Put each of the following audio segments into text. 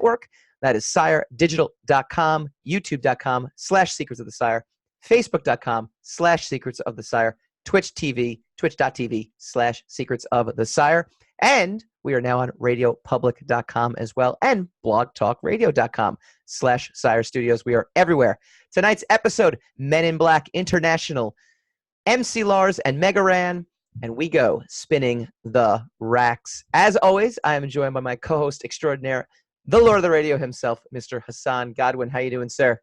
Network. That is SireDigital.com, YouTube.com/Secrets of the Sire, Facebook.com/Secrets of the Sire, twitch.tv/Secrets of the Sire. And we are now on radiopublic.com as well, and blogtalkradio.com/Sire Studios. We are everywhere. Tonight's episode, Men in Black International, MC Lars and Megaran, and we go spinning the racks. As always, I am joined by my co-host extraordinaire, the Lord of the Radio himself, Mr. Hassan Godwin. How you doing, sir?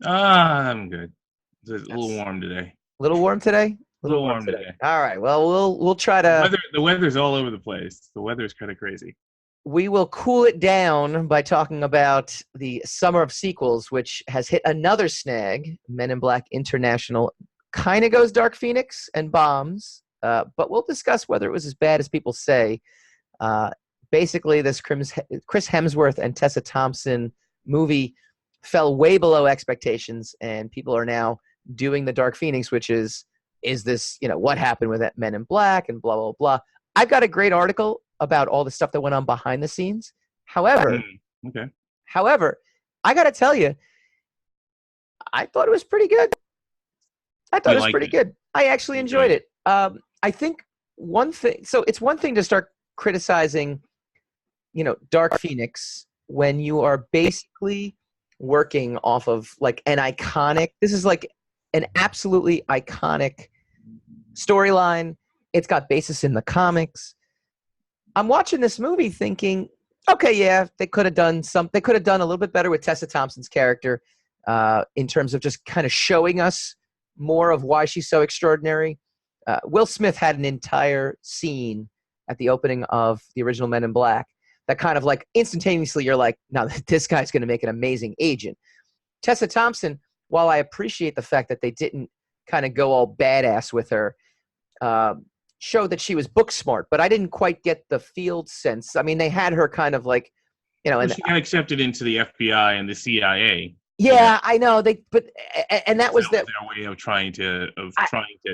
I'm good. It's a little warm today. A little warm today? A little warm today. All right. Well, we'll try to... The weather's all over the place. The weather's kind of crazy. We will cool it down by talking about the Summer of Sequels, which has hit another snag. Men in Black International kind of goes Dark Phoenix and bombs, but we'll discuss whether it was as bad as people say. Basically, this Chris Hemsworth and Tessa Thompson movie fell way below expectations, and people are now doing the Dark Phoenix, which is this, what happened with that Men in Black and blah, blah, blah. I've got a great article about all the stuff that went on behind the scenes. However, I got to tell you, I thought it was pretty good. I actually enjoyed it. I think one thing, so it's one thing to start criticizing, Dark Phoenix when you are basically working off of like this is like an absolutely iconic storyline. It's got basis in the comics. I'm watching this movie thinking, okay, yeah, they could have done a little bit better with Tessa Thompson's character in terms of just kind of showing us more of why she's so extraordinary. Will Smith had an entire scene at the opening of the original Men in Black that kind of like instantaneously you're like, now this guy's going to make an amazing agent. Tessa Thompson, while I appreciate the fact that they didn't kind of go all badass with her, showed that she was book smart, but I didn't quite get the field sense. I mean, they had her kind of like, and she got accepted into the FBI and the CIA. Yeah, I know. And that was their way of trying to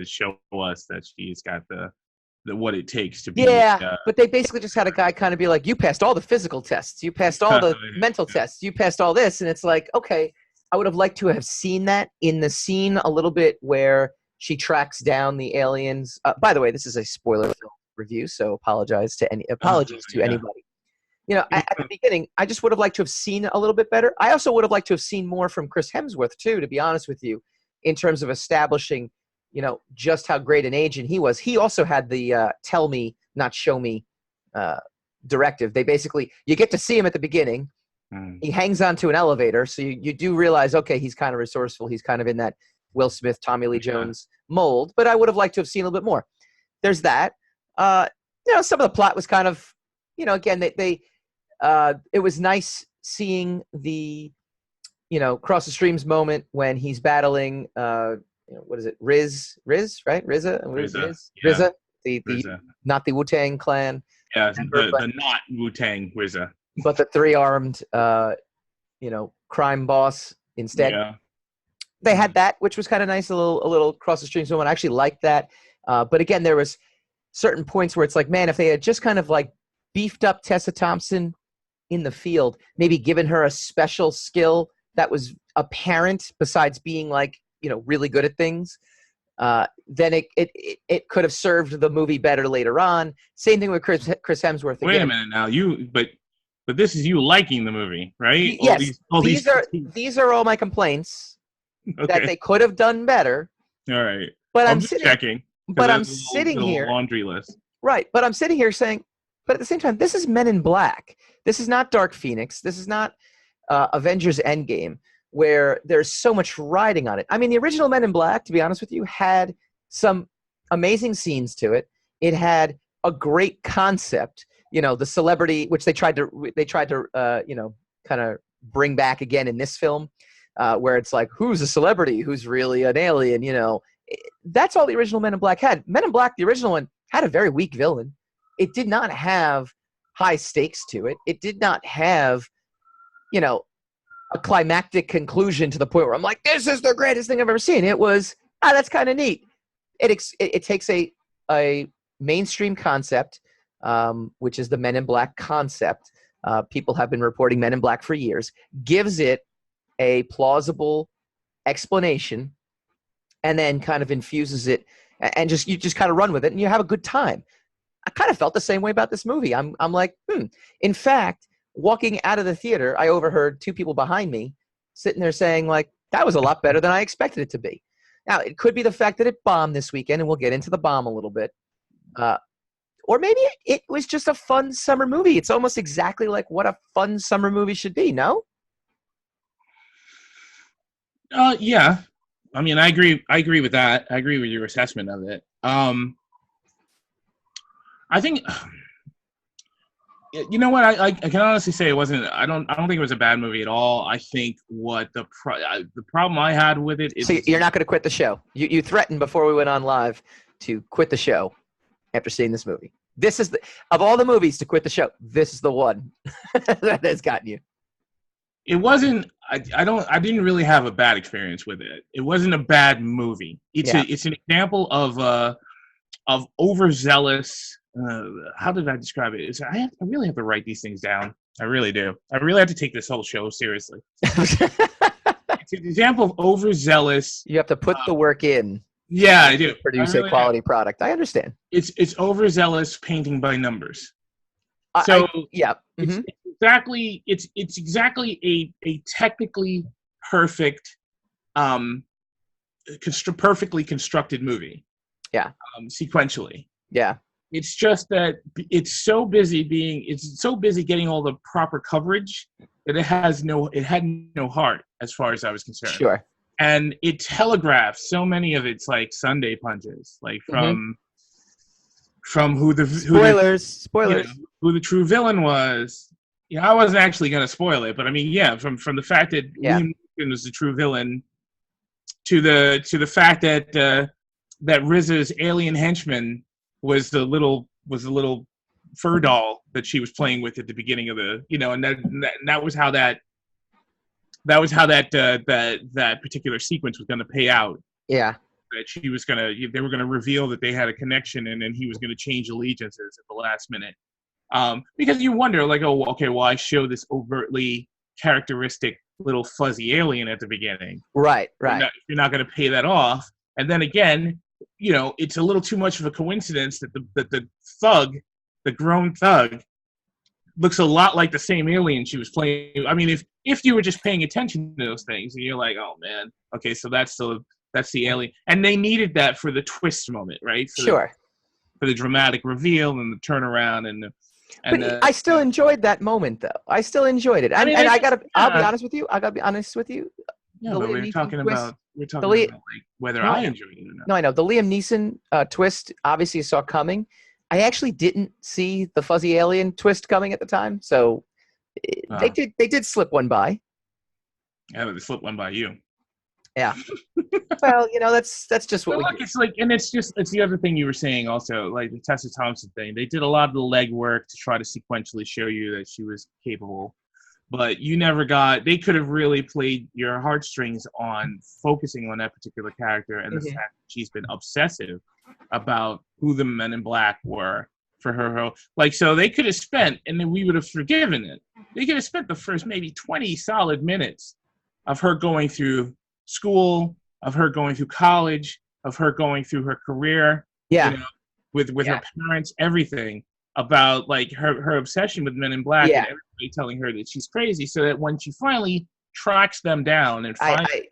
show us that she's got the what it takes to be. Yeah, but they basically just had a guy kind of be like, you passed all the physical tests, you passed all the mental tests, you passed all this, and it's like, okay, I would have liked to have seen that in the scene a little bit where she tracks down the aliens. By the way, this is a spoiler film review, so apologies to anybody. At the beginning, I just would have liked to have seen a little bit better. I also would have liked to have seen more from Chris Hemsworth, too, to be honest with you, in terms of establishing, just how great an agent he was. He also had the tell me, not show me directive. They basically, you get to see him at the beginning. He hangs onto an elevator, so you do realize, okay, he's kind of resourceful. He's kind of in that Will Smith, Tommy Lee Jones mold, but I would have liked to have seen a little bit more. There's that. Some of the plot was kind of, again, it was nice seeing the, cross the streams moment when he's battling, what is it? Riz, right? RZA? Yeah. RZA, not the Wu-Tang Clan. Yeah, the not Wu-Tang RZA. But the three-armed, crime boss instead. Yeah. They had that, which was kind of nice, a little cross the streams moment. I actually liked that. But again, there was certain points where it's like, man, if they had just kind of like beefed up Tessa Thompson in the field, maybe given her a special skill that was apparent besides being like, really good at things, then it could have served the movie better later on. Same thing with Chris Hemsworth. Again. Wait a minute now, but this is you liking the movie, right? Yes, these are all my complaints. Okay. That they could have done better. All right. But I'm just checking. But I'm sitting here. Laundry list. Right. But I'm sitting here saying, but at the same time, this is Men in Black. This is not Dark Phoenix. This is not Avengers Endgame, where there's so much riding on it. I mean, the original Men in Black, to be honest with you, had some amazing scenes to it. It had a great concept. The celebrity, which they tried to kind of bring back again in this film. Where it's like, who's a celebrity? Who's really an alien? That's all the original Men in Black had. Men in Black, the original one, had a very weak villain. It did not have high stakes to it. It did not have, a climactic conclusion to the point where I'm like, this is the greatest thing I've ever seen. It was, that's kind of neat. It takes a mainstream concept, which is the Men in Black concept, people have been reporting Men in Black for years, gives it a plausible explanation, and then kind of infuses it, and you just kind of run with it, and you have a good time. I kind of felt the same way about this movie. I'm like, In fact, walking out of the theater, I overheard two people behind me sitting there saying, like, that was a lot better than I expected it to be. Now, it could be the fact that it bombed this weekend, and we'll get into the bomb a little bit. Or maybe it was just a fun summer movie. It's almost exactly like what a fun summer movie should be, no? Yeah. I mean, I agree with that. I agree with your assessment of it. I think, you know what? I can honestly say it wasn't. I don't think it was a bad movie at all. I think what the problem I had with it is. So you're not going to quit the show. You threatened before we went on live to quit the show after seeing this movie. This is of all the movies to quit the show, this is the one that has gotten you. It wasn't. I didn't really have a bad experience with it. It wasn't a bad movie. It's an example of overzealous. How did I describe it? I really have to write these things down. I really do. I really have to take this whole show seriously. It's an example of overzealous. You have to put the work in. Yeah, I do. Produce a quality product. I understand. It's overzealous painting by numbers. Mm-hmm. It's exactly a technically perfect, perfectly constructed movie. Yeah. Sequentially. Yeah. It's just that it's so busy getting all the proper coverage that it had no heart as far as I was concerned. Sure. And it telegraphs so many of its like Sunday punches, like from who the spoilers, who the true villain was. You know, I wasn't actually going to spoil it, but I mean, yeah, from the fact that Liam Neeson was the true villain to the fact that that RZA's alien henchman was the little fur doll that she was playing with at the beginning of the, and that was how that particular sequence was going to pay out. Yeah. That they were going to reveal that they had a connection, and then he was going to change allegiances at the last minute. Because you wonder, like, oh, okay, why show this overtly characteristic little fuzzy alien at the beginning? Right. You're not going to pay that off. And then again, it's a little too much of a coincidence that the thug, the grown thug, looks a lot like the same alien she was playing. I mean, if you were just paying attention to those things, and you're like, oh man, okay, so that's the alien, and they needed that for the twist moment, right? For the dramatic reveal and the turnaround but I still enjoyed that moment, though. I still enjoyed it, I'll be honest with you. Yeah, but we're talking about like whether I enjoyed it or not. No, I know the Liam Neeson twist. Obviously, saw coming. I actually didn't see the fuzzy alien twist coming at the time, so they did slip one by. Yeah, but they slipped one by you. Yeah. Well, that's just what we do. It's like, and it's the other thing you were saying also, like the Tessa Thompson thing. They did a lot of the legwork to try to sequentially show you that she was capable, but they could have really played your heartstrings on focusing on that particular character and the fact that she's been obsessive about who the Men in Black were for her. Like, so they could have spent, and then we would have forgiven it. They could have spent the first maybe 20 solid minutes of her going through school, of her going through college, of her going through her career, with her parents, everything about like her obsession with Men in Black and everybody telling her that she's crazy, so that when she finally tracks them down and finally,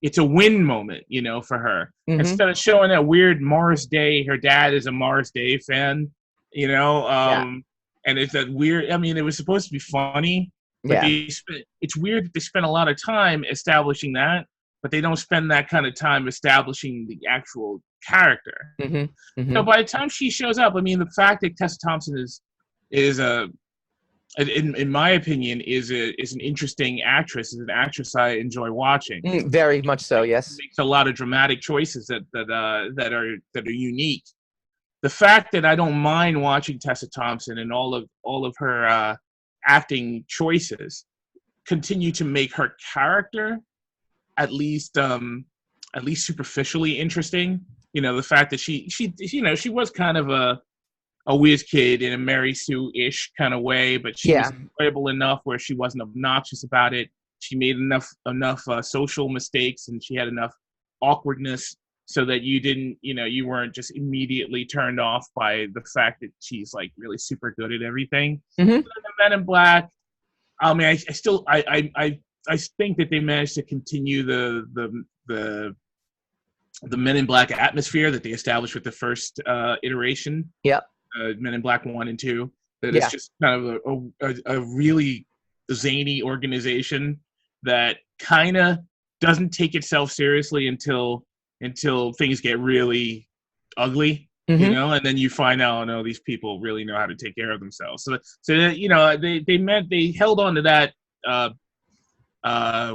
it's a win moment, for her. Instead of showing that weird Morris Day, her dad is a Morris Day fan, and it's that weird. I mean, it was supposed to be funny, but it's weird that they spent a lot of time establishing that, but they don't spend that kind of time establishing the actual character. So by the time she shows up, I mean, the fact that Tessa Thompson is in my opinion, is an interesting actress. Is an actress I enjoy watching. Very much so. Yes, makes a lot of dramatic choices that are unique. The fact that I don't mind watching Tessa Thompson and all of her acting choices continue to make her character at least superficially interesting. The fact that she was kind of a whiz kid in a Mary Sue-ish kind of way, but she was enjoyable enough where she wasn't obnoxious about it. She made enough social mistakes, and she had enough awkwardness so that you weren't just immediately turned off by the fact that she's like really super good at everything. Mm-hmm. The Men in Black, I mean, I think that they managed to continue the Men in Black atmosphere that they established with the first iteration. Yep. Men in Black 1 and 2. That it's just kind of a really zany organization that kind of doesn't take itself seriously until things get really ugly, and then you find out, no, these people really know how to take care of themselves. So they held on to that.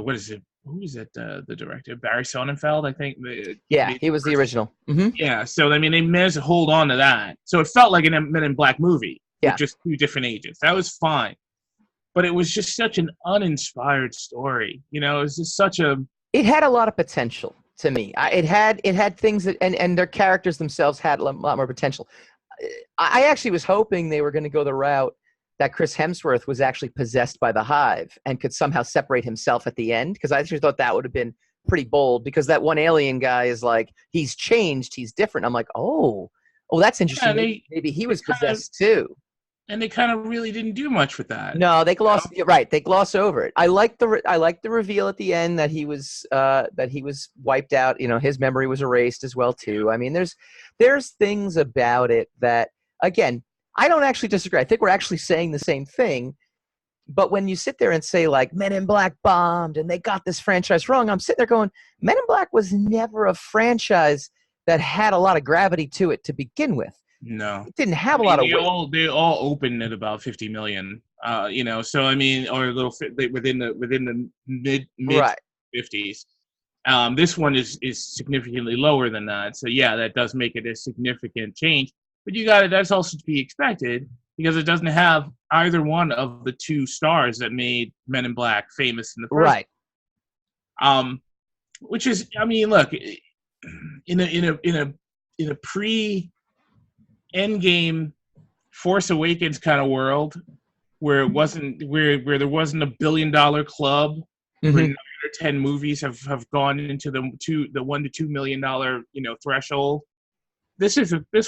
What is it? Who is it? The director, Barry Sonnenfeld, I think. He was the original. Mm-hmm. Yeah, so I mean, they managed to hold on to that. So it felt like a Men in Black movie with just two different agents. That was fine, but it was just such an uninspired story. It was just such a. It had a lot of potential to me. It had things that and their characters themselves had a lot more potential. I actually was hoping they were going to go the route that Chris Hemsworth was actually possessed by the Hive and could somehow separate himself at the end, because I actually thought that would have been pretty bold, because that one alien guy is like, he's changed, he's different. I'm like, oh, that's interesting. Yeah, maybe he was possessed too. And they kind of really didn't do much with that. No, they gloss. You're right, they gloss over it. I like the reveal at the end that he was wiped out. His memory was erased as well too. I mean, there's things about it that, again, I don't actually disagree. I think we're actually saying the same thing. But when you sit there and say, like, Men in Black bombed and they got this franchise wrong, I'm sitting there going, Men in Black was never a franchise that had a lot of gravity to it to begin with. No. It didn't have a lot of weight. They all opened at about 50 million, so I mean, or a little within the mid right. 50s. This one is significantly lower than that. So yeah, that does make it a significant change. But that's also to be expected, because it doesn't have either one of the two stars that made Men in Black famous in the first. Right. Which is, I mean, look, in a pre Endgame Force Awakens kind of world, where there wasn't a $1 billion club, where 9 or 10 movies have gone into the $1 to $2 million threshold. This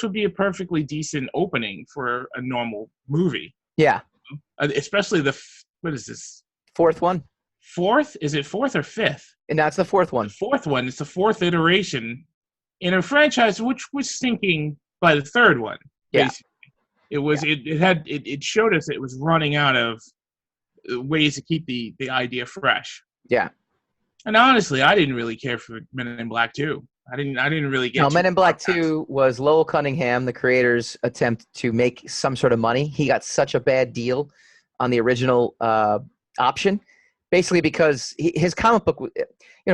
would be a perfectly decent opening for a normal movie. Yeah. Especially what is this? Fourth one. Fourth? Is it fourth or fifth? And that's the fourth one. The fourth one. It's the fourth iteration in a franchise which was sinking by the third one. Yeah. Basically. It was. Yeah. It showed us it was running out of ways to keep the idea fresh. Yeah. And honestly, I didn't really care for Men in Black 2. I didn't really get. No, Men in Black 2 was Lowell Cunningham, the creator's attempt to make some sort of money. He got such a bad deal on the original option, basically because his comic book,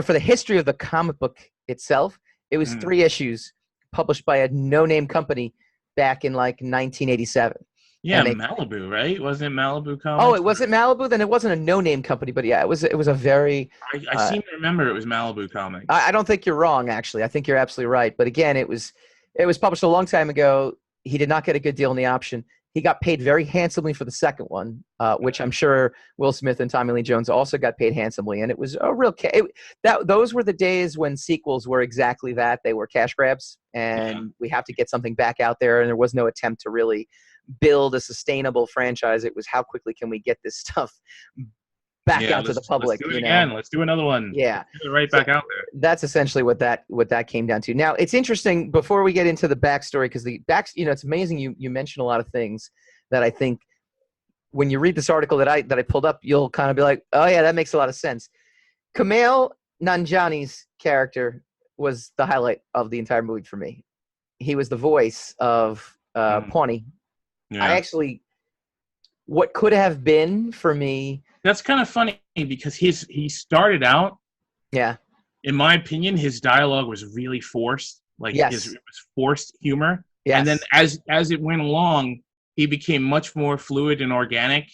for the history of the comic book itself, it was 3 issues published by a no-name company back in like 1987. Yeah, Malibu, right? Wasn't it Malibu Comics? Oh, it wasn't Malibu? Then it wasn't a no-name company, but yeah, it was a very... I seem to remember it was Malibu Comics. I don't think you're wrong, actually. I think you're absolutely right. But again, it was published a long time ago. He did not get a good deal on the option. He got paid very handsomely for the second one, which I'm sure Will Smith and Tommy Lee Jones also got paid handsomely. And it was a real... those were the days when sequels were exactly that. They were cash grabs, and we have to get something back out there, and there was no attempt to really build a sustainable franchise. It was, how quickly can we get this stuff back out to the public? Let's do it again. Let's do another one. Yeah, get it right back out there. That's essentially what that came down to. Now, it's interesting, before we get into the backstory, because it's amazing you mention a lot of things that I think when you read this article that I pulled up, you'll kind of be like, oh yeah, that makes a lot of sense. Kumail Nanjiani's character was the highlight of the entire movie for me. He was the voice of Pawnee. Yeah. What could have been for me. That's kind of funny, because he started out. Yeah. In my opinion, his dialogue was really forced. Like, it was forced humor. Yes. And then as it went along, he became much more fluid and organic.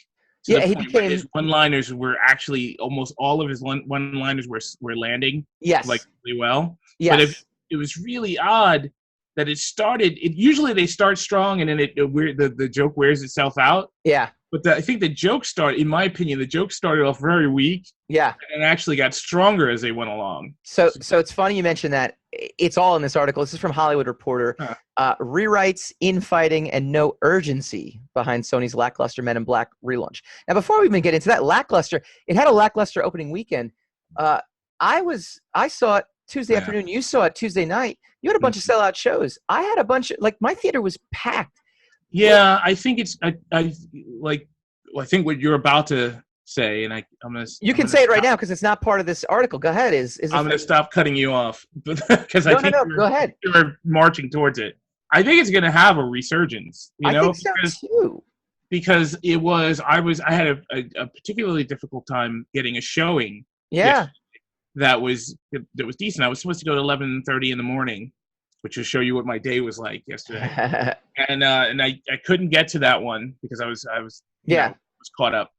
His one-liners were actually, almost all of his one-liners were landing. Yes. Like, really well. Yes. But it was really odd that it started. Usually they start strong and then the joke wears itself out. Yeah. But I think the joke started, in my opinion, the joke started off very weak. Yeah. And actually got stronger as they went along. So it's funny you mentioned that. It's all in this article. This is from Hollywood Reporter. Rewrites, infighting, and no urgency behind Sony's lackluster Men in Black relaunch. Now, before we even get into that, lackluster, it had a lackluster opening weekend. I saw it Tuesday afternoon. You saw it Tuesday night. You had a bunch of sellout shows. I had a bunch of, my theater was packed. Yeah, I think it's I think what you're about to say, and I'm gonna. You can say it right now because it's not part of this article. Go ahead. I'm gonna stop cutting you off because I think go ahead. You're marching towards it. I think it's gonna have a resurgence. I think so too. Because I had a particularly difficult time getting a showing. Yeah. That was decent. I was supposed to go at 11:30 in the morning, which will show you what my day was like yesterday. and I couldn't get to that one because I was caught up.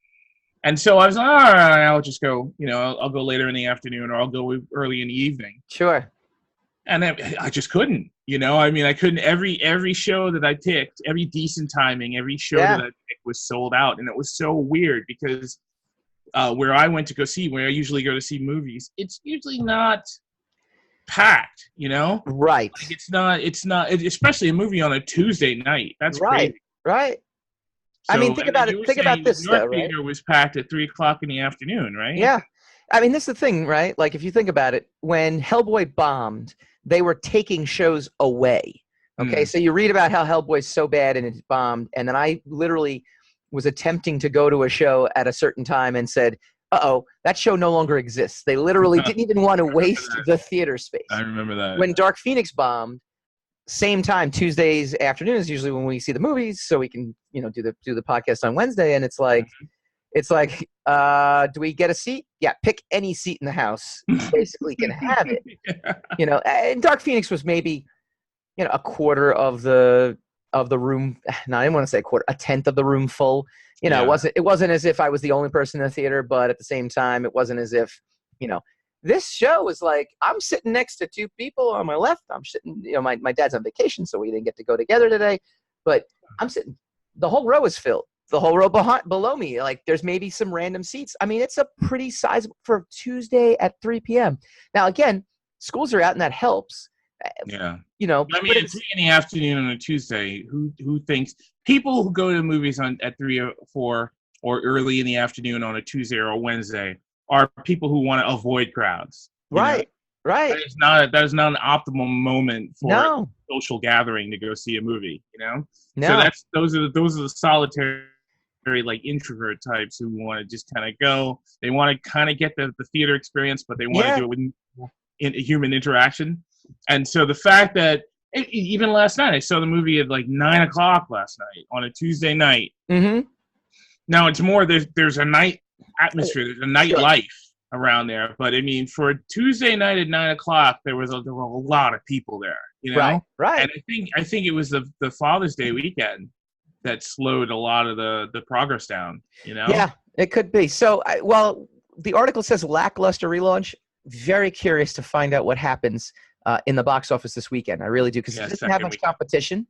And so I was like, all right, I'll just go, I'll go later in the afternoon or I'll go early in the evening. Sure. And I just couldn't, I couldn't. Every show that I picked, every decent timing, every show that I picked was sold out. And it was so weird because where I went to go see, where I usually go to see movies, it's usually not packed, Right. Like it's not, especially a movie on a Tuesday night. That's right. Crazy. Right. So, think about it. Think about this, though, right? Theater was packed at 3:00 in the afternoon, right? Yeah. This is the thing, right? Like, if you think about it, when Hellboy bombed, they were taking shows away. Okay, so you read about how Hellboy's so bad and it bombed, and then I literally was attempting to go to a show at a certain time and said, uh-oh, that show no longer exists. They literally didn't even want to waste the theater space. I remember that. When Dark Phoenix bombed, same time, Tuesdays afternoons, usually when we see the movies, so we can, do the podcast on Wednesday, and it's like, do we get a seat? Yeah, pick any seat in the house. You basically can have it. And Dark Phoenix was maybe, a quarter of the room. No, I didn't want to say a quarter, a tenth of the room full. It wasn't as if I was the only person in the theater, but at the same time, it wasn't as if, this show was like, I'm sitting next to two people on my left. I'm sitting, my dad's on vacation, so we didn't get to go together today. But I'm sitting, the whole row is filled. The whole row below me, there's maybe some random seats. It's a pretty sizable for Tuesday at 3 p.m. Now, again, schools are out, and that helps. Yeah. But at 3 in the afternoon on a Tuesday, who thinks people who go to movies at 3 or 4 or early in the afternoon on a Tuesday or a Wednesday are people who want to avoid crowds. Right. Right. That is not an optimal moment for a social gathering to go see a movie, No. So those are the solitary introvert types who want to just kind of go. They want to kind of get the theater experience, but they want to do it with human interaction. And so the fact that even last night, I saw the movie at 9 o'clock last night on a Tuesday night. Mm-hmm. Now it's more, there's a night atmosphere, there's a night life around there. But for a Tuesday night at 9 o'clock, there were a lot of people there, Right. And I think it was the Father's Day weekend that slowed a lot of the progress down, Yeah, it could be. So, the article says lackluster relaunch. Very curious to find out what happens in the box office this weekend. I really do, because it doesn't have much competition,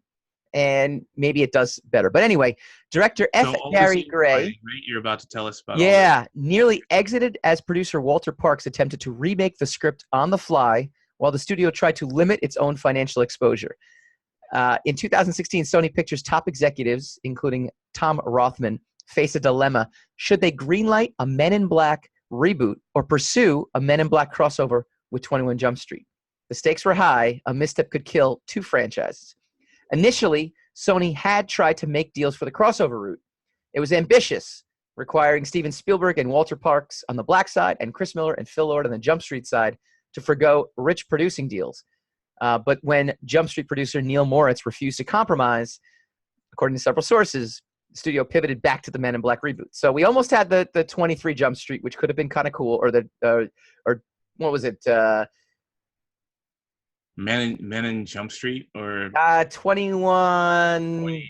and maybe it does better. But anyway, director F. Gary Gray. Right? You're about to tell us about. Yeah, nearly exited as producer Walter Parks attempted to remake the script on the fly while the studio tried to limit its own financial exposure. In 2016, Sony Pictures top executives, including Tom Rothman, face a dilemma. Should they greenlight a Men in Black reboot or pursue a Men in Black crossover with 21 Jump Street? The stakes were high. A misstep could kill two franchises. Initially, Sony had tried to make deals for the crossover route. It was ambitious, requiring Steven Spielberg and Walter Parks on the Black side and Chris Miller and Phil Lord on the Jump Street side to forgo rich producing deals. But when Jump Street producer Neil Moritz refused to compromise, according to several sources, the studio pivoted back to the Men in Black reboot. So we almost had the 23 Jump Street, which could have been kind of cool, or what was it? Men in Jump Street, or 21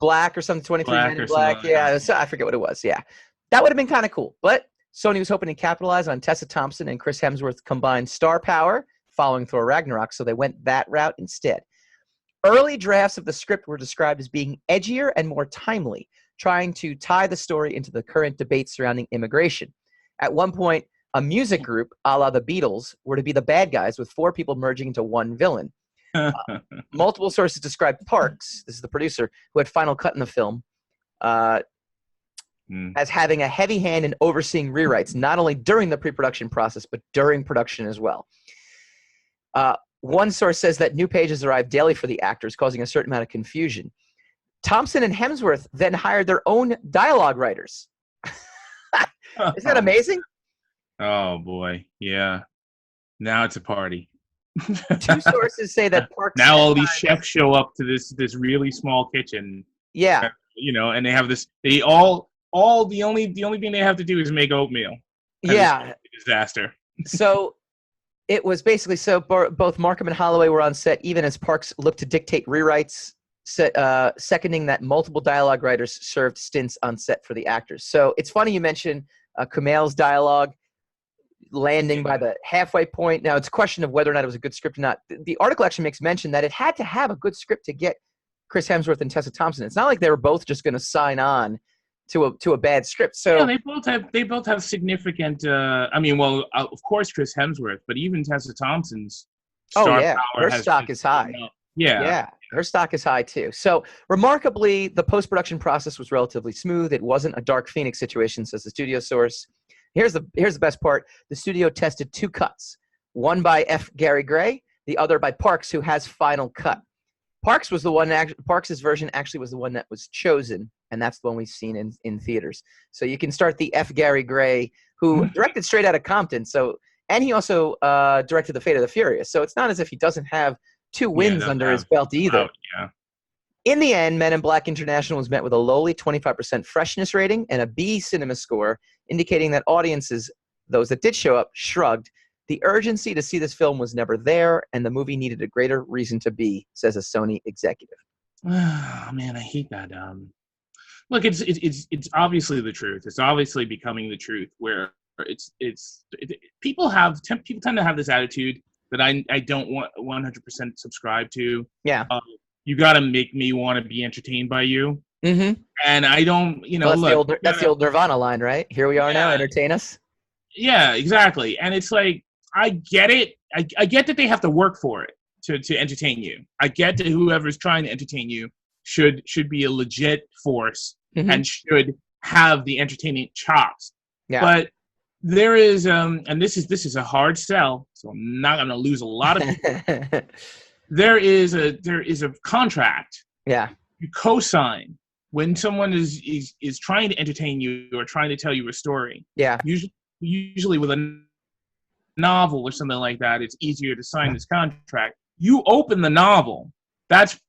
Black or something, 23 Men in Black. Yeah, I forget what it was. Yeah, that would have been kind of cool. But Sony was hoping to capitalize on Tessa Thompson and Chris Hemsworth combined star power following Thor Ragnarok, so they went that route instead. Early drafts of the script were described as being edgier and more timely, trying to tie the story into the current debate surrounding immigration. At one point, a music group, a la the Beatles, were to be the bad guys, with 4 people merging into one villain. Multiple sources described Parks, this is the producer, who had final cut in the film, as having a heavy hand in overseeing rewrites, not only during the pre-production process, but during production as well. One source says that new pages arrived daily for the actors, causing a certain amount of confusion. Thompson and Hemsworth then hired their own dialogue writers. Isn't that amazing? Oh, boy. Yeah. Now it's a party. 2 sources say that Parks... Now all these chefs show up to this really small kitchen. Yeah. You know, and they have this... They all the only thing they have to do is make oatmeal. Yeah. Disaster. So... It was basically both Markham and Holloway were on set, even as Parks looked to dictate rewrites, seconding that multiple dialogue writers served stints on set for the actors. So it's funny you mentioned Kumail's dialogue landing by the halfway point. Now, it's a question of whether or not it was a good script or not. The article actually makes mention that it had to have a good script to get Chris Hemsworth and Tessa Thompson. It's not like they were both just going to sign on to a bad script. So yeah, they both have significant. Of course Chris Hemsworth, but even Tessa Thompson's star power. Her stock is high. Yeah, her stock is high too. So remarkably, the post-production process was relatively smooth. It wasn't a Dark Phoenix situation, says the studio source. Here's the best part: the studio tested 2 cuts, one by F. Gary Gray, the other by Parks, who has final cut. Parks's version actually was the one that was chosen, and that's the one we've seen in theaters. So you can start the F. Gary Gray, who directed Straight Outta Compton. And he also directed The Fate of the Furious. So it's not as if he doesn't have 2 wins under his belt either. Yeah. In the end, Men in Black International was met with a lowly 25% freshness rating and a B cinema score, indicating that audiences, those that did show up, shrugged. The urgency to see this film was never there, and the movie needed a greater reason to be, says a Sony executive. Oh, man, I hate that. Look, it's obviously the truth. It's obviously becoming the truth. Where people tend to have this attitude that I don't want 100% subscribe to. Yeah. You got to make me want to be entertained by you. Mm-hmm. And I don't, well, that's the old Nirvana line, right? Here we are now, entertain us. Yeah, exactly. And it's like, I get it. I get that they have to work for it to entertain you. I get that whoever's trying to entertain you should be a legit force and should have the entertaining chops. Yeah. But there is and this is a hard sell, so I'm not going to lose a lot of people. there is a contract. Yeah. You co-sign when someone is trying to entertain you or trying to tell you a story. Yeah. Usually with a novel or something like that, it's easier to sign this contract. You open the novel. That's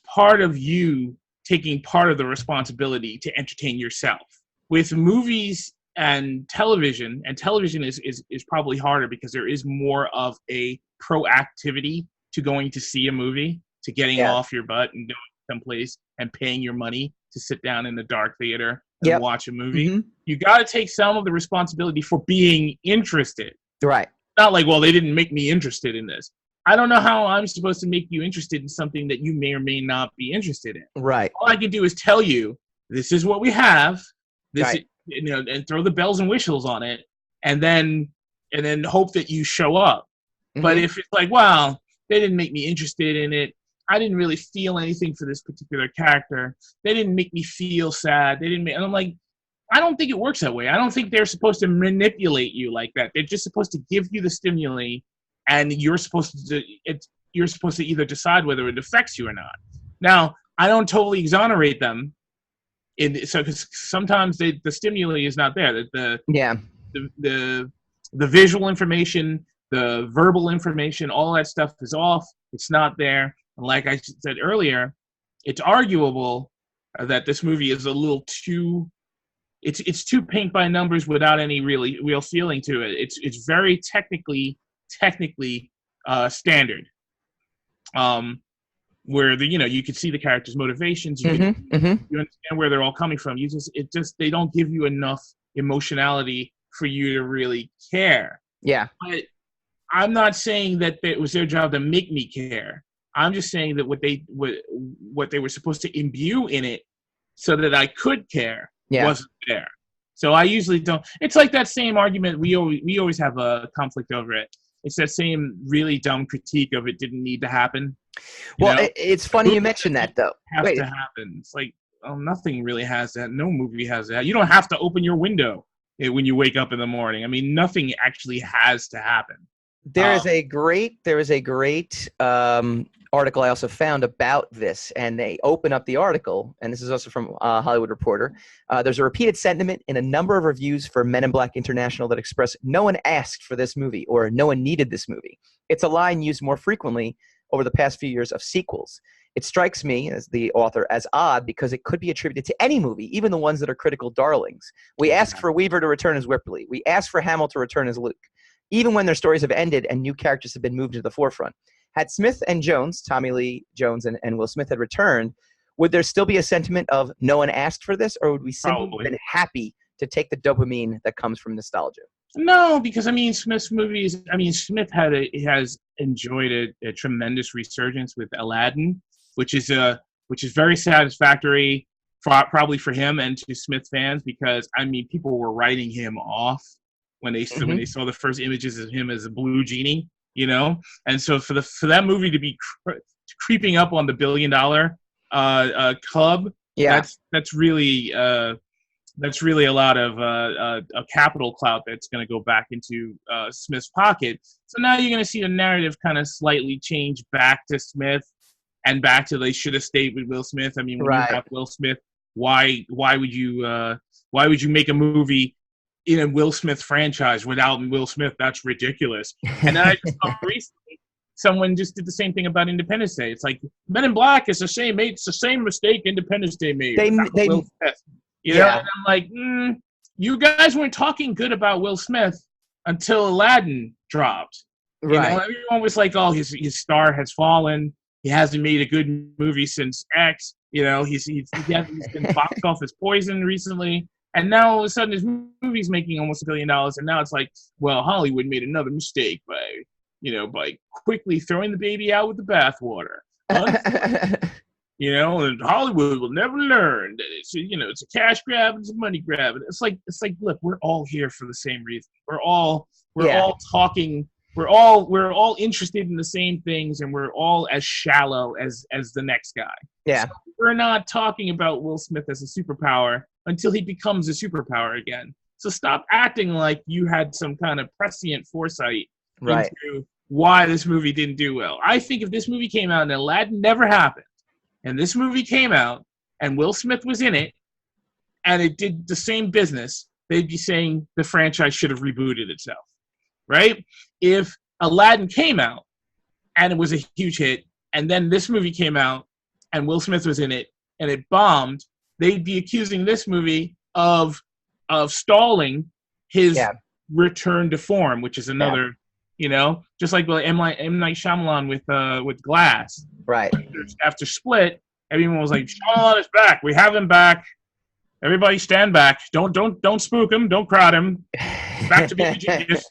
part of you taking part of the responsibility to entertain yourself. With movies and television is probably harder because there is more of a proactivity to going to see a movie, to getting off your butt and going someplace and paying your money to sit down in the dark theater and watch a movie. Mm-hmm. You got to take some of the responsibility for being interested. Right. Not like, well, they didn't make me interested in this. I don't know how I'm supposed to make you interested in something that you may or may not be interested in. Right. All I can do is tell you, this is what we have. This is, and throw the bells and whistles on it, and then hope that you show up. Mm-hmm. But if it's like, well, they didn't make me interested in it. I didn't really feel anything for this particular character. They didn't make me feel sad. And I'm like, I don't think it works that way. I don't think they're supposed to manipulate you like that. They're just supposed to give you the stimuli, and you're supposed to either decide whether it affects you or not. Now, I don't totally exonerate them, because sometimes the stimuli is not there. The visual information, the verbal information, all that stuff is off. It's not there. And like I said earlier, it's arguable that this movie is a little too. It's too paint by numbers without any real feeling to it. It's very technically standard. Where you could see the characters' motivations, you understand where they're all coming from. They don't give you enough emotionality for you to really care. Yeah. But I'm not saying that it was their job to make me care. I'm just saying that what they were supposed to imbue in it so that I could care wasn't there. So I usually don't. It's like that same argument. We always have a conflict over it. It's that same really dumb critique of it didn't need to happen. Well, it's funny you mentioned that, though. Have to happen. It's like, nothing really has that. No movie has that. You don't have to open your window when you wake up in the morning. I mean, nothing actually has to happen. There is a great article I also found about this, and they open up the article, and this is also from Hollywood Reporter. There's a repeated sentiment in a number of reviews for Men in Black International that express no one asked for this movie or no one needed this movie. It's a line used more frequently over the past few years of sequels. It strikes me, as the author, as odd because it could be attributed to any movie, even the ones that are critical darlings. We ask for Weaver to return as Ripley. We ask for Hamill to return as Luke, even when their stories have ended and new characters have been moved to the forefront. Had Smith and Jones, Tommy Lee Jones and Will Smith had returned, would there still be a sentiment of no one asked for this, or would we simply have been happy to take the dopamine that comes from nostalgia? No, because I mean, Smith's movies. I mean, Smith has enjoyed a tremendous resurgence with Aladdin, which is very satisfactory, probably for him and to Smith fans, because I mean, people were writing him off when they saw the first images of him as a blue genie, and so for that movie to be creeping up on the $1 billion club, that's really a lot of a capital clout that's going to go back into Smith's pocket. So now you're going to see the narrative kind of slightly change back to Smith and back to they should have stayed with Will Smith. I mean, when you have Will Smith, why would you make a movie in a Will Smith franchise without Will Smith? That's ridiculous. And then I just saw recently someone just did the same thing about Independence Day. It's like Men in Black is it's the same mistake Independence Day made. Will Smith. And I'm like, you guys weren't talking good about Will Smith until Aladdin dropped. Everyone was like, oh, his star has fallen. He hasn't made a good movie since X. He's been box office poison recently. And now all of a sudden his movie's making almost $1 billion. And now it's like, well, Hollywood made another mistake by quickly throwing the baby out with the bathwater. And Hollywood will never learn that it's a cash grab, it's a money grab. And it's like, look, we're all here for the same reason. We're all talking. We're all interested in the same things, and we're all as shallow as the next guy. Yeah. So we're not talking about Will Smith as a superpower until he becomes a superpower again. So stop acting like you had some kind of prescient foresight into why this movie didn't do well. I think if this movie came out and Aladdin never happened, and this movie came out and Will Smith was in it, and it did the same business, they'd be saying the franchise should have rebooted itself, right? If Aladdin came out and it was a huge hit, and then this movie came out and Will Smith was in it and it bombed, they'd be accusing this movie of stalling his return to form, which is another, just like M. Night Shyamalan with Glass. Right. After Split, everyone was like, Shyamalan is back. We have him back. Everybody stand back. Don't spook him. Don't crowd him. Back to being a genius.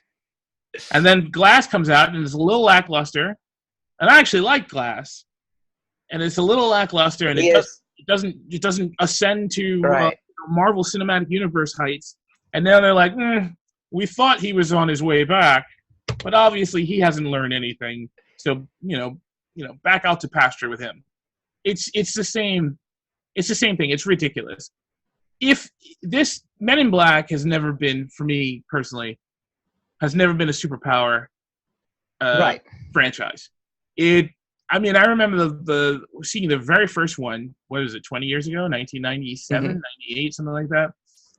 And then Glass comes out and it's a little lackluster. And I actually like Glass. And it's a little lackluster, and it doesn't ascend to Marvel Cinematic Universe heights. And now they're like, we thought he was on his way back, but obviously he hasn't learned anything. So back out to pasture with him. It's the same thing. It's ridiculous. If this Men in Black has never been, for me personally, has never been a superpower franchise. I remember seeing the very first one, what was it, 20 years ago, 1997, 98, something like that.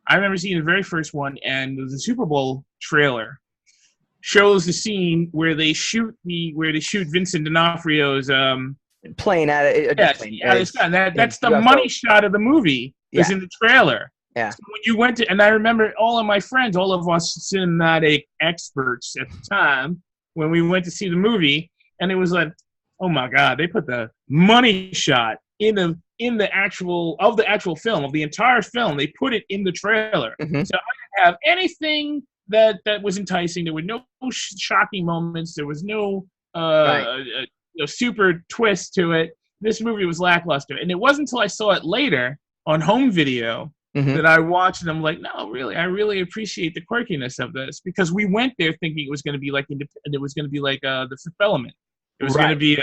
I remember seeing the very first one, and the Super Bowl trailer shows the scene where they shoot Vincent D'Onofrio's plane out of his gun. That's the money shot of the movie. Is in the trailer. Yeah. So when you went to, and I remember all of my friends, all of us cinematic experts at the time, when we went to see the movie, and it was like, oh my God, they put the money shot in the actual film, of the entire film. They put it in the trailer. So I didn't have anything that was enticing. There were no shocking moments. There was no super twist to it. This movie was lackluster, and it wasn't until I saw it later on home video that I watched, and I'm like, no, really, I really appreciate the quirkiness of this, because we went there thinking it was going to be like it was going to be like the Fifth Element. It was going to be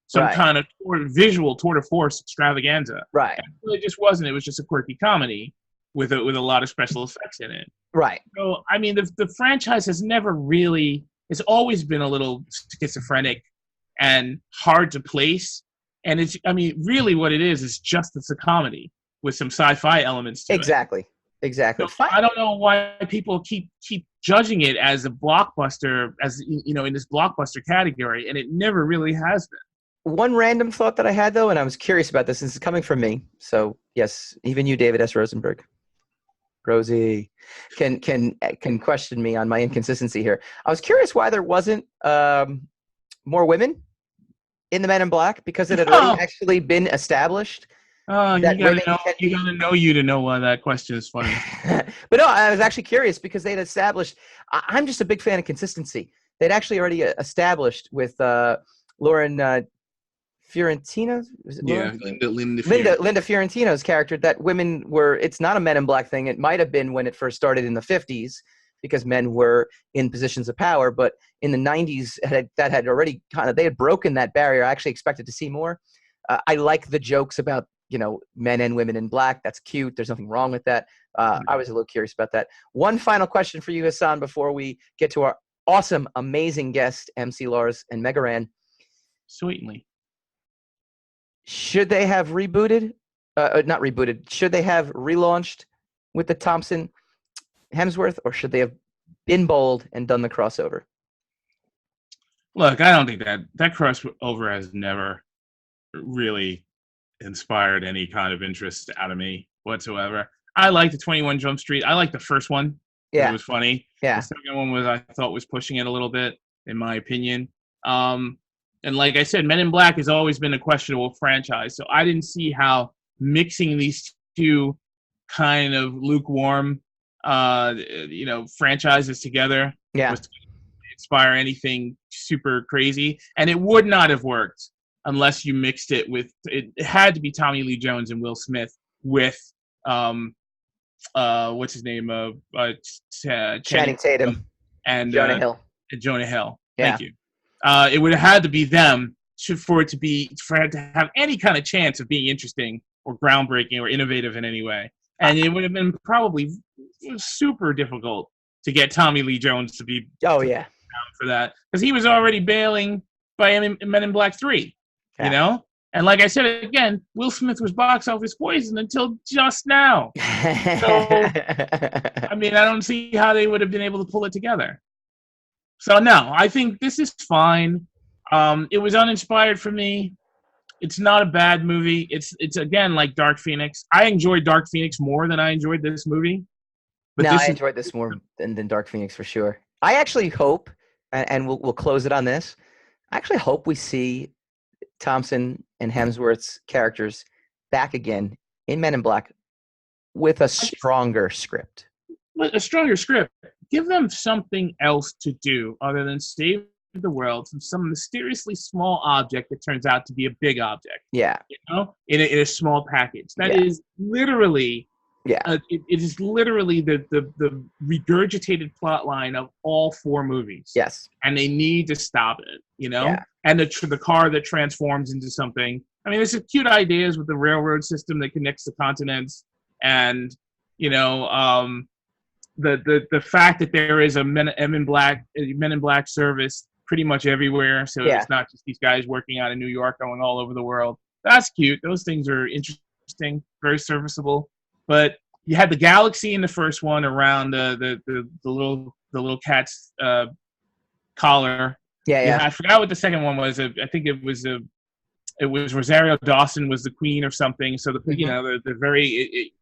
some kind of visual tour de force extravaganza. Right. And it really just wasn't. It was just a quirky comedy with a lot of special effects in it. Right. So I mean, the franchise has never really. It's always been a little schizophrenic and hard to place. And really what it is just it's a comedy with some sci-fi elements to it. Exactly. So I don't know why people keep judging it as a blockbuster, as in this blockbuster category, and it never really has been. One random thought that I had, though, and I was curious about this. This is coming from me, so yes, even you, David S. Rosenberg, Rosie, can question me on my inconsistency here. I was curious why there wasn't more women in the Men in Black, because it had already actually been established. Oh, you gotta know you to know why that question is funny. But no, I was actually curious because they'd established. I'm just a big fan of consistency. They'd actually already established with Lauren Fiorentino. Yeah, Linda Fiorentino's character that women were. It's not a Men in Black thing. It might have been when it first started in the 50s. Because men were in positions of power, but in the 90s, that had already they had broken that barrier. I actually expected to see more. I like the jokes about, men and women in black. That's cute. There's nothing wrong with that. I was a little curious about that. One final question for you, Hassan, before we get to our awesome, amazing guest, MC Lars and Megaran. Certainly. Should they have rebooted? Not rebooted. Should they have relaunched with the Thompson Hemsworth, or should they have been bold and done the crossover? Look, I don't think that crossover has never really inspired any kind of interest out of me whatsoever. I like the 21 Jump Street. I like the first one. Yeah. It was funny. Yeah. The second one I thought was pushing it a little bit, in my opinion. And like I said, Men in Black has always been a questionable franchise, so I didn't see how mixing these two kind of lukewarm franchises together was to inspire anything super crazy, and it would not have worked unless you mixed it with. It had to be Tommy Lee Jones and Will Smith with what's his name, Channing Tatum and Jonah Hill. Jonah Hill. Yeah. Thank you. It would have had to be them for it to have any kind of chance of being interesting or groundbreaking or innovative in any way. And it would have been probably super difficult to get Tommy Lee Jones to be down for that, because he was already bailing by Men in Black 3, And like I said again, Will Smith was box office poison until just now. So, I don't see how they would have been able to pull it together. So no, I think this is fine. It was uninspired for me. It's not a bad movie. It's again like Dark Phoenix. I enjoyed Dark Phoenix more than I enjoyed this movie. But I enjoyed this more than Dark Phoenix for sure. I actually hope, and we'll close it on this. I actually hope we see Thompson and Hemsworth's characters back again in Men in Black with a stronger script. A stronger script. Give them something else to do other than save the world from some mysteriously small object that turns out to be a big object. Yeah. In a small package. That is literally it is literally the regurgitated plot line of all 4 movies. Yes. And they need to stop it, And the car that transforms into something. There's some cute ideas with the railroad system that connects the continents, and the fact that there is a Men in Black service pretty much everywhere, so it's not just these guys working out in New York, going all over the world. That's cute. Those things are interesting, very serviceable. But you had the galaxy in the first one around the little cat's collar. Yeah. I forgot what the second one was. I think it was Rosario Dawson was the queen or something. So the very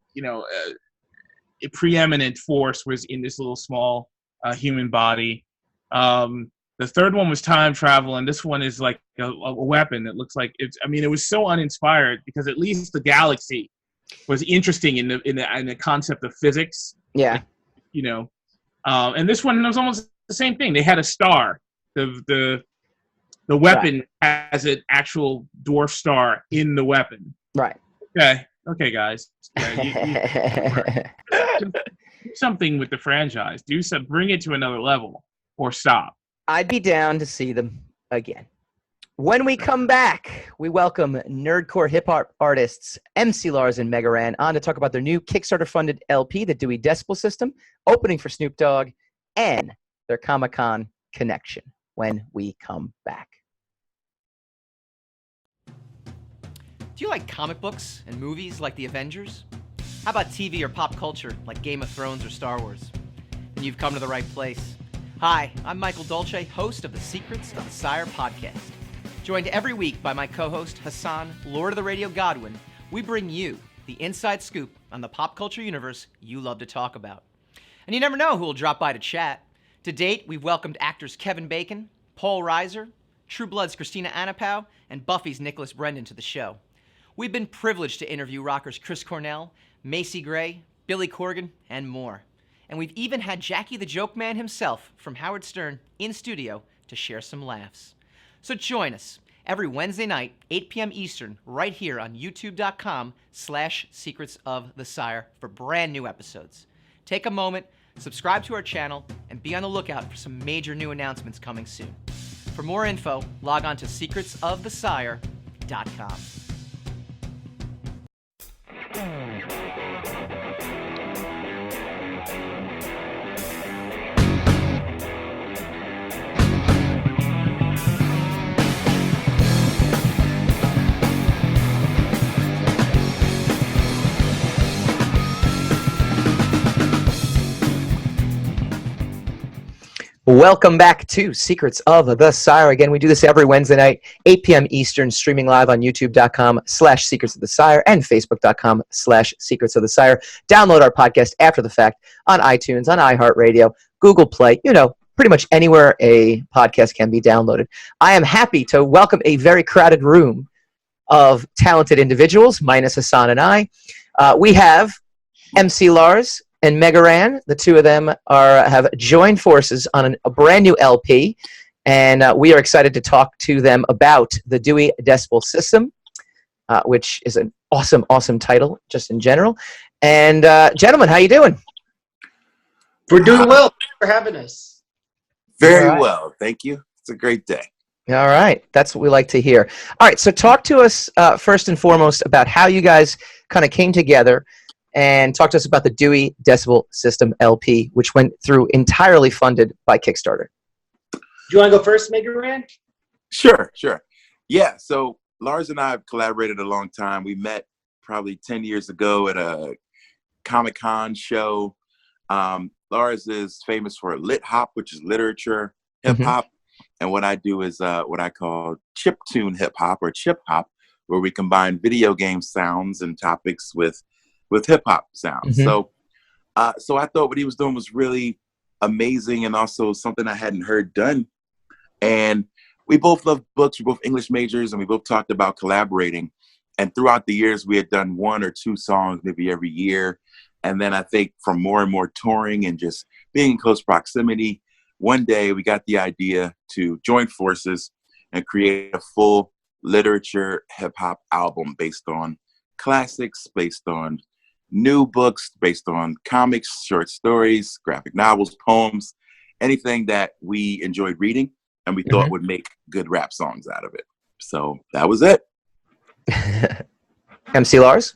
a preeminent force was in this little small human body. The third one was time travel, and this one is like a weapon. It looks like it's. It was so uninspired because at least the galaxy was interesting in the concept of physics. Yeah. And this one was almost the same thing. They had a star. The weapon has an actual dwarf star in the weapon. Right. Okay, guys. Yeah, do something with the franchise. Bring it to another level, or stop. I'd be down to see them again. When we come back, we welcome Nerdcore hip-hop artists MC Lars and Mega Ran on to talk about their new Kickstarter-funded LP, the Dewey Decibel System, opening for Snoop Dogg, and their Comic-Con connection when we come back. Do you like comic books and movies like The Avengers? How about TV or pop culture like Game of Thrones or Star Wars? Then you've come to the right place. Hi, I'm Michael Dolce, host of the Secrets of the Sire podcast. Joined every week by my co-host Hassan, Lord of the Radio Godwin, we bring you the inside scoop on the pop culture universe you love to talk about. And you never know who will drop by to chat. To date, we've welcomed actors Kevin Bacon, Paul Reiser, True Blood's Christina Anapow, and Buffy's Nicholas Brendan to the show. We've been privileged to interview rockers Chris Cornell, Macy Gray, Billy Corgan, and more. And we've even had Jackie the Joke Man himself from Howard Stern in studio to share some laughs. So join us every Wednesday night, 8 p.m. Eastern, right here on youtube.com/Secrets of the Sire for brand new episodes. Take a moment, subscribe to our channel, and be on the lookout for some major new announcements coming soon. For more info, log on to secretsofthesire.com. Welcome back to Secrets of the Sire. Again, we do this every Wednesday night, 8 p.m. Eastern, streaming live on youtube.com/Secrets of the Sire and facebook.com/Secrets of the Sire. Download our podcast after the fact on iTunes, on iHeart Radio, Google Play, pretty much anywhere a podcast can be downloaded. I am happy to welcome a very crowded room of talented individuals, minus Hassan and I. We have MC Lars and Mega Ran. The two of them have joined forces on a brand new LP, and we are excited to talk to them about the Dewey Decibel System, which is an awesome, awesome title just in general. And gentlemen, how you doing? We're doing well. Thanks for having us. Very well, thank you. It's a great day. All right, that's what we like to hear. All right, so talk to us first and foremost about how you guys kind of came together, and talk to us about the Dewey Decibel System LP, which went through entirely funded by Kickstarter. Do you want to go first, Mega Ran? Sure. Yeah, so Lars and I have collaborated a long time. We met probably 10 years ago at a ComicCon show. Lars is famous for lit hop, which is literature, hip hop. And what I do is what I call chiptune hip hop or chip hop, where we combine video game sounds and topics with hip hop sounds. So I thought what he was doing was really amazing and also something I hadn't heard done. And we both love books. We're both English majors, and we both talked about collaborating. And throughout the years, we had done 1 or 2 songs maybe every year. And then I think from more and more touring and just being in close proximity, one day we got the idea to join forces and create a full literature hip hop album based on classics, based on new books, based on comics, short stories, graphic novels, poems, anything that we enjoyed reading and we thought would make good rap songs out of it. So that was it. MC Lars?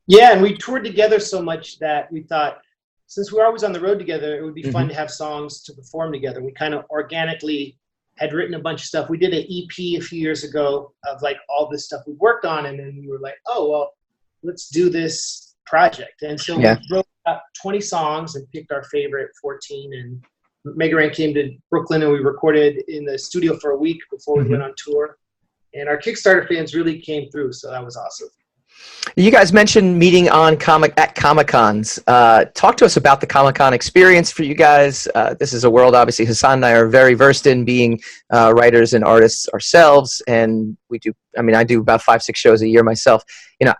Yeah, and we toured together so much that we thought, since we're always on the road together, it would be fun to have songs to perform together. We kind of organically had written a bunch of stuff. We did an EP a few years ago of like all this stuff we worked on, and then we were like, oh, well, let's do this project. And so we wrote about 20 songs and picked our favorite 14, and Mega Ran came to Brooklyn and we recorded in the studio for a week before we went on tour. And our Kickstarter fans really came through, so that was awesome. You guys mentioned meeting at Comic-Cons. Talk to us about the Comic-Con experience for you guys. This is a world, obviously, Hassan and I are very versed in, being writers and artists ourselves, and I do about 5-6 shows a year myself.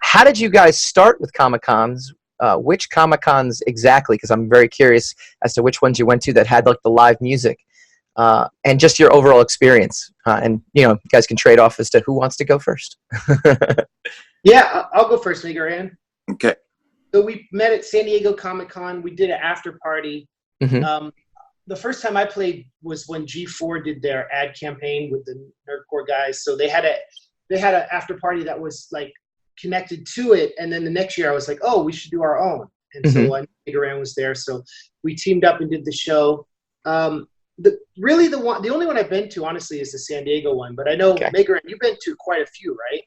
How did you guys start with Comic-Cons? which Comic-Cons exactly, because I'm very curious as to which ones you went to that had like the live music, and just your overall experience. And you guys can trade off as to who wants to go first. Yeah, I'll go first, Mega Ran. Okay. So we met at San Diego Comic-Con. We did an after party. Mm-hmm. The first time I played was when G4 did their ad campaign with the Nerdcore guys. So they had an after party that was like connected to it. And then the next year I was like, oh, we should do our own. And so Mega Ran was there. So we teamed up and did the show. The only one I've been to, honestly, is the San Diego one. But I know, Mega Ran, you've been to quite a few, right?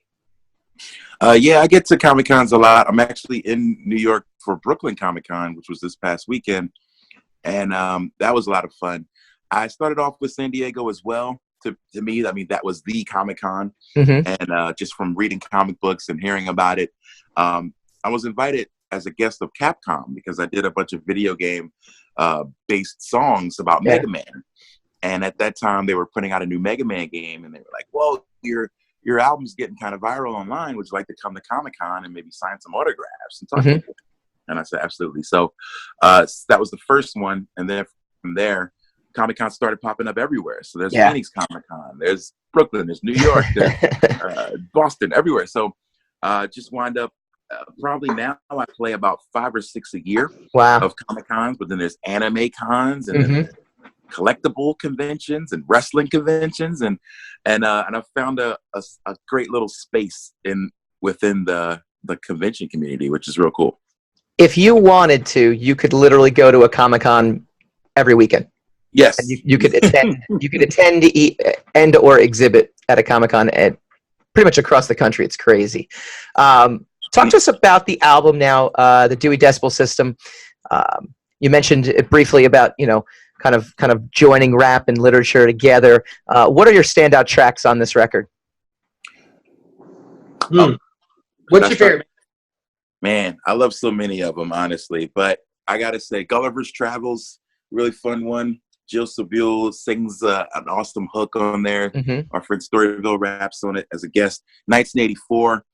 Yeah, I get to Comic-Cons a lot. I'm actually in New York for Brooklyn Comic-Con, which was this past weekend. And that was a lot of fun. I started off with San Diego as well. To me, I mean, that was the Comic-Con. And just from reading comic books and hearing about it, I was invited as a guest of Capcom because I did a bunch of video game based songs about Mega Man. And at that time, they were putting out a new Mega Man game. And they were like, well, your album's getting kind of viral online. Would you like to come to Comic-Con and maybe sign some autographs and talk to people? And I said, absolutely. So that was the first one. And then from there, Comic-Con started popping up everywhere. So there's Phoenix Comic-Con, there's Brooklyn, there's New York, there's Boston, everywhere. So just wind up, probably now I play about 5 or 6 a year of Comic-Cons, but then there's anime cons and then collectible conventions and wrestling conventions. And I found a great little space within the convention community, which is real cool. If you wanted to, you could literally go to a Comic-Con every weekend. Yes, and you could attend. You could attend and or exhibit at a Comic-Con at pretty much across the country. It's crazy. Talk to us about the album now, the Dewey Decibel System. You mentioned it briefly about kind of joining rap and literature together. What are your standout tracks on this record? What's your favorite? Man, I love so many of them, honestly. But I got to say, Gulliver's Travels, really fun one. Jill Sobule sings an awesome hook on there. Our friend Storyville raps on it as a guest. 1984,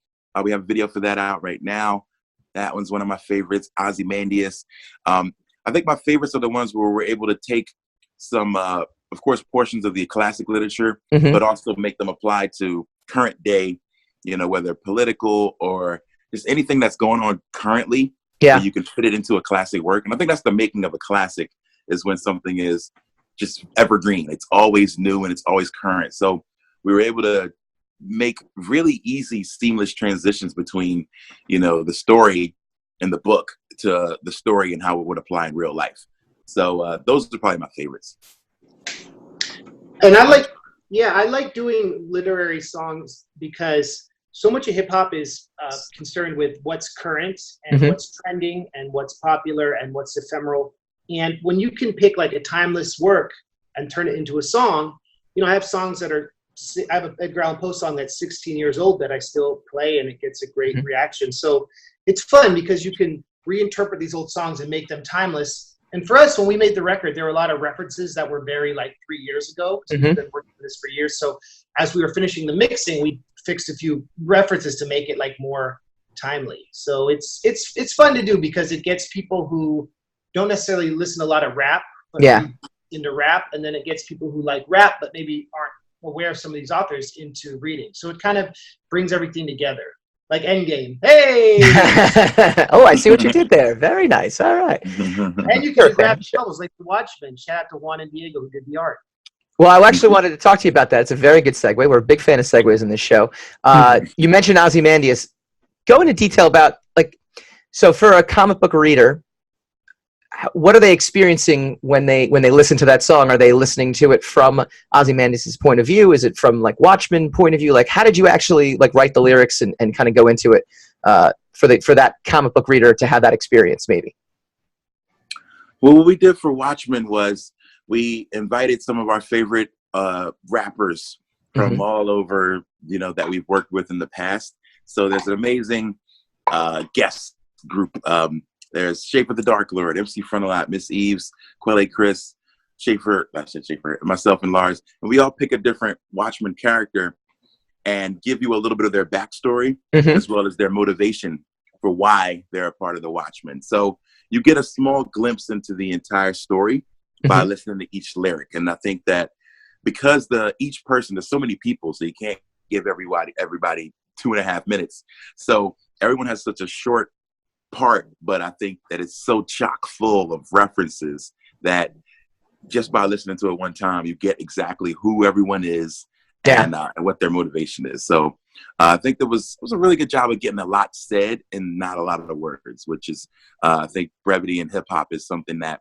we have a video for that out right now. That one's one of my favorites. Ozymandias. I think my favorites are the ones where we're able to take some, of course, portions of the classic literature, but also make them apply to current day, whether political or just anything that's going on currently. So you can fit it into a classic work. And I think that's the making of a classic, is when something is just evergreen. It's always new and it's always current. So we were able to make really easy, seamless transitions between, the story in the book to the story and how it would apply in real life. So those are probably my favorites. And I like doing literary songs because so much of hip hop is concerned with what's current and what's trending and what's popular and what's ephemeral. And when you can pick like a timeless work and turn it into a song, I have songs I have a Edgar Allan Poe song that's 16 years old that I still play and it gets a great reaction. So it's fun because you can reinterpret these old songs and make them timeless. And for us, when we made the record, there were a lot of references that were very 3 years ago. So we've been working on this for years. So as we were finishing the mixing, we fixed a few references to make it more timely. So it's fun to do because it gets people who don't necessarily listen to a lot of rap, but into rap, and then it gets people who like rap but maybe aren't aware of some of these authors into reading. So it kind of brings everything together. Like Endgame. Hey! Oh, I see what you did there. Very nice. All right. And you can grab novels like The Watchmen. Shout out to Juan and Diego who did the art. Well, I actually wanted to talk to you about that. It's a very good segue. We're a big fan of segues in this show. You mentioned Ozymandias. Go into detail about, so for a comic book reader, what are they experiencing when they listen to that song? Are they listening to it from Ozymandias' point of view? Is it from Watchmen point of view? How did you actually write the lyrics and kind of go into it for that comic book reader to have that experience maybe? Well, what we did for Watchmen was we invited some of our favorite rappers from all over, that we've worked with in the past. So there's an amazing guest group. There's Schaefer the Dark Lord, MC Frontalot, Miss Eves, Quelle Chris, Schaefer, myself and Lars. And we all pick a different Watchmen character and give you a little bit of their backstory as well as their motivation for why they're a part of the Watchmen. So you get a small glimpse into the entire story by listening to each lyric. And I think that because each person, there's so many people, so you can't give everybody 2.5 minutes. So everyone has such a short part, but I think that it's so chock full of references that just by listening to it one time, you get exactly who everyone is and what their motivation is. So I think it was a really good job of getting a lot said and not a lot of the words, which is, I think brevity in hip hop is something that,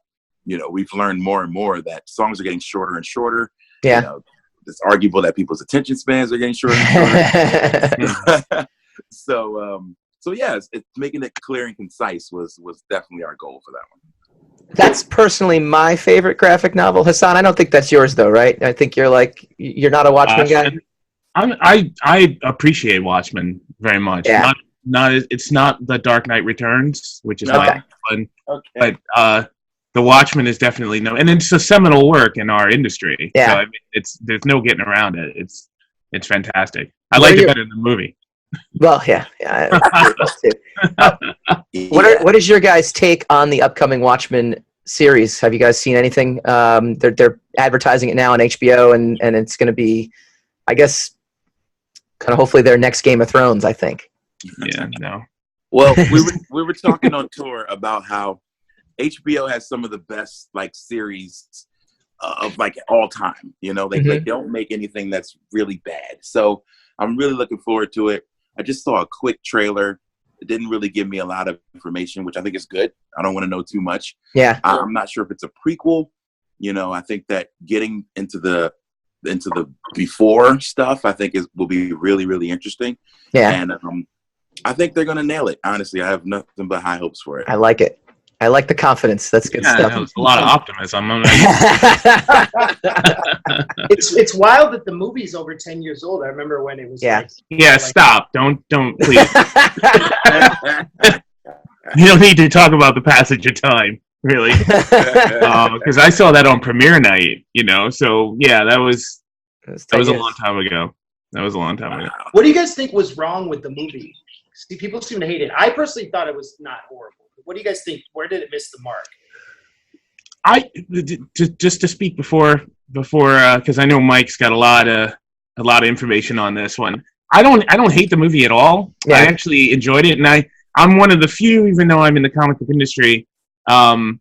we've learned more and more that songs are getting shorter and shorter. Yeah. It's arguable that people's attention spans are getting shorter and shorter. So yeah, it's making it clear and concise was definitely our goal for that one. That's personally my favorite graphic novel. Hassan, I don't think that's yours though, right? I think you're not a Watchmen guy. I appreciate Watchmen very much. Yeah. It's not The Dark Knight Returns, which is not fun. Okay. But The Watchmen is definitely and it's a seminal work in our industry. Yeah. So, I mean, there's no getting around it. It's fantastic. I like it better than the movie. Well, yeah. What is your guys' take on the upcoming Watchmen series? Have you guys seen anything? They're advertising it now on HBO, and it's going to be, I guess, kind of hopefully their next Game of Thrones, I think. Yeah, no. Well, we were talking on tour about how HBO has some of the best series of all time. They don't make anything that's really bad. So I'm really looking forward to it. I just saw a quick trailer. It didn't really give me a lot of information, which I think is good. I don't want to know too much. Yeah. I'm not sure if it's a prequel. I think that getting into the before stuff, I think will be really, really interesting. Yeah. And I think they're going to nail it. Honestly, I have nothing but high hopes for it. I like it. I like the confidence. That's good stuff. That was a lot of optimism. It's wild that the movie's over 10 years old. I remember when it was. Stop. Don't please. You don't need to talk about the passage of time, really. Because I saw that on premiere night, So, yeah, that was a long time ago. What do you guys think was wrong with the movie? See, people seem to hate it. I personally thought it was not horrible. What do you guys think? Where did it miss the mark? Just to speak before, because I know Mike's got a lot of information on this one. I don't hate the movie at all. Yeah. I actually enjoyed it, and I'm one of the few, even though I'm in the comic book industry, I'm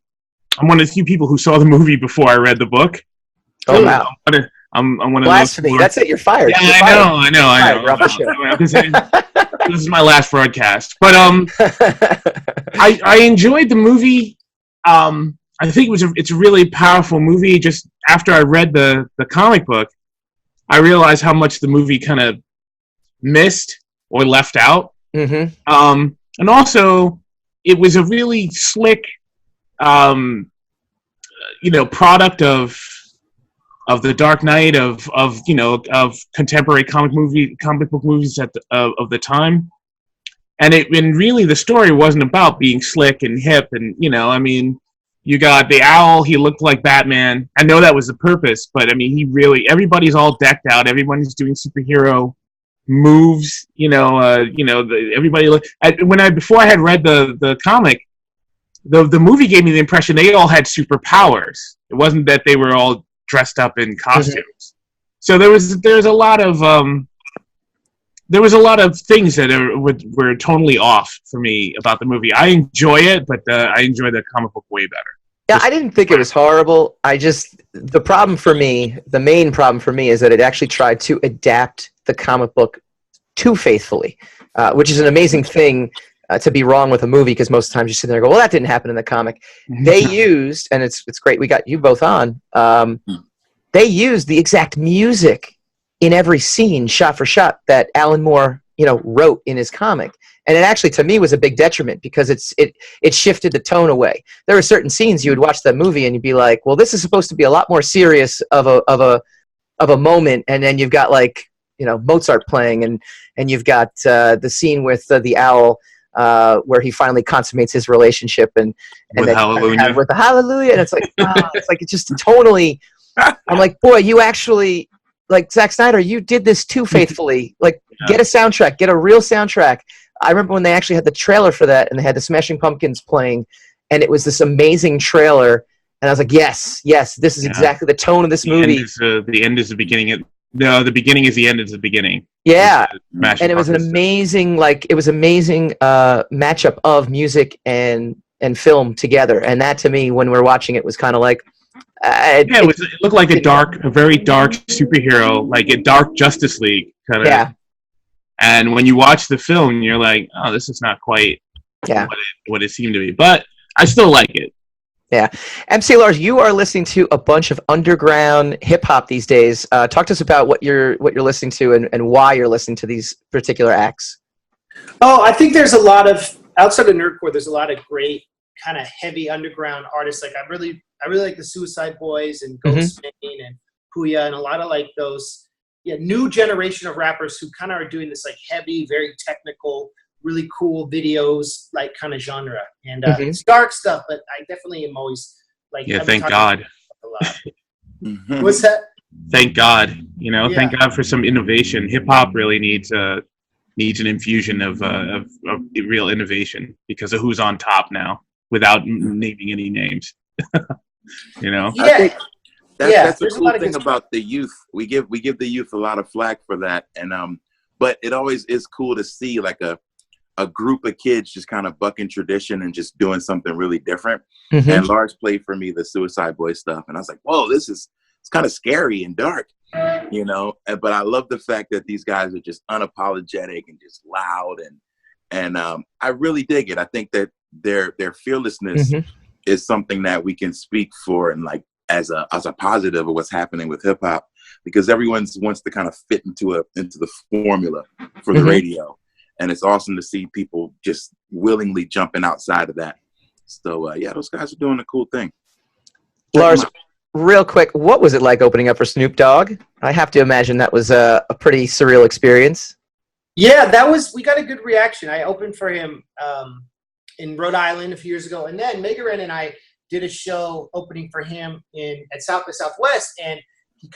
one of the few people who saw the movie before I read the book. Oh wow! I'm one of blasphemy. Those. That's it. You're fired. Yeah, I know. This is my last broadcast, but I enjoyed the movie. I think it's a really powerful movie. Just after I read the comic book, I realized how much the movie kind of missed or left out. Mm-hmm. And also, it was a really slick, product of the Dark Knight, of contemporary comic book movies of the time, and really the story wasn't about being slick and hip, and you got the owl, he looked like Batman. I know that was the purpose, but everybody's all decked out, everybody's doing superhero moves, everybody before I had read the comic, the movie gave me the impression they all had superpowers. It wasn't that they were all dressed up in costumes. Mm-hmm. So there was a lot of things that were totally off for me about the movie. I enjoy it, but I enjoy the comic book way better. Yeah, I didn't think it was horrible. The main problem for me is that it actually tried to adapt the comic book too faithfully, which is an amazing thing to be wrong with a movie, because most times you sit there and go, well, that didn't happen in the comic. They used, and it's great we got you both on, they used the exact music in every scene, shot for shot, that Alan Moore, wrote in his comic. And it actually, to me, was a big detriment, because it shifted the tone away. There were certain scenes you would watch that movie and you'd be like, well, this is supposed to be a lot more serious of a moment, and then you've got Mozart playing, and you've got the scene with the owl, where he finally consummates his relationship, and with Hallelujah. With the Hallelujah, and it's like, it's just totally. I'm like, boy, you actually, Zack Snyder, you did this too faithfully. Get a soundtrack, get a real soundtrack. I remember when they actually had the trailer for that, and they had the Smashing Pumpkins playing, and it was this amazing trailer. And I was like, yes, this is exactly the tone of this movie. The end is the beginning. No, the beginning is the end. Is the beginning. Yeah, and it was an amazing, matchup of music and film together. And that, to me, when we're watching it, was kind of like, it looked like a very dark superhero, like a dark Justice League kind of. Yeah. And when you watch the film, you're like, oh, this is not quite what it seemed to be, but I still like it. Yeah. MC Lars, you are listening to a bunch of underground hip hop these days. Talk to us about what you're listening to and why you're listening to these particular acts. Oh, I think there's a lot of, outside of Nerdcore, there's a lot of great kind of heavy underground artists. Like I really like the Suicide Boys and Ghostman and Puya and a lot of like those new generation of rappers who kind of are doing this like heavy, very technical, really cool videos, like kind of genre. And it's dark stuff, but I definitely am always like, thank God. A lot. What's that? Thank God. Thank God for some innovation. Hip hop really needs an infusion of real innovation because of who's on top now, without naming any names. Yeah. I think that's the cool thing about the youth. We give the youth a lot of flack for that, and but it always is cool to see like a group of kids just kind of bucking tradition and just doing something really different. And Lars played for me the Suicide Boy stuff, and I was like, whoa, it's kind of scary and dark, but I love the fact that these guys are just unapologetic and just loud, and I really dig it. I think that their fearlessness is something that we can speak for, and like as a positive of what's happening with hip hop, because everyone wants to kind of fit into the formula for the radio. And it's awesome to see people just willingly jumping outside of that. So, those guys are doing a cool thing. Lars, real quick, what was it like opening up for Snoop Dogg? I have to imagine that was a pretty surreal experience. Yeah, we got a good reaction. I opened for him in Rhode Island a few years ago. And then Megaran and I did a show opening for him at South by Southwest. And he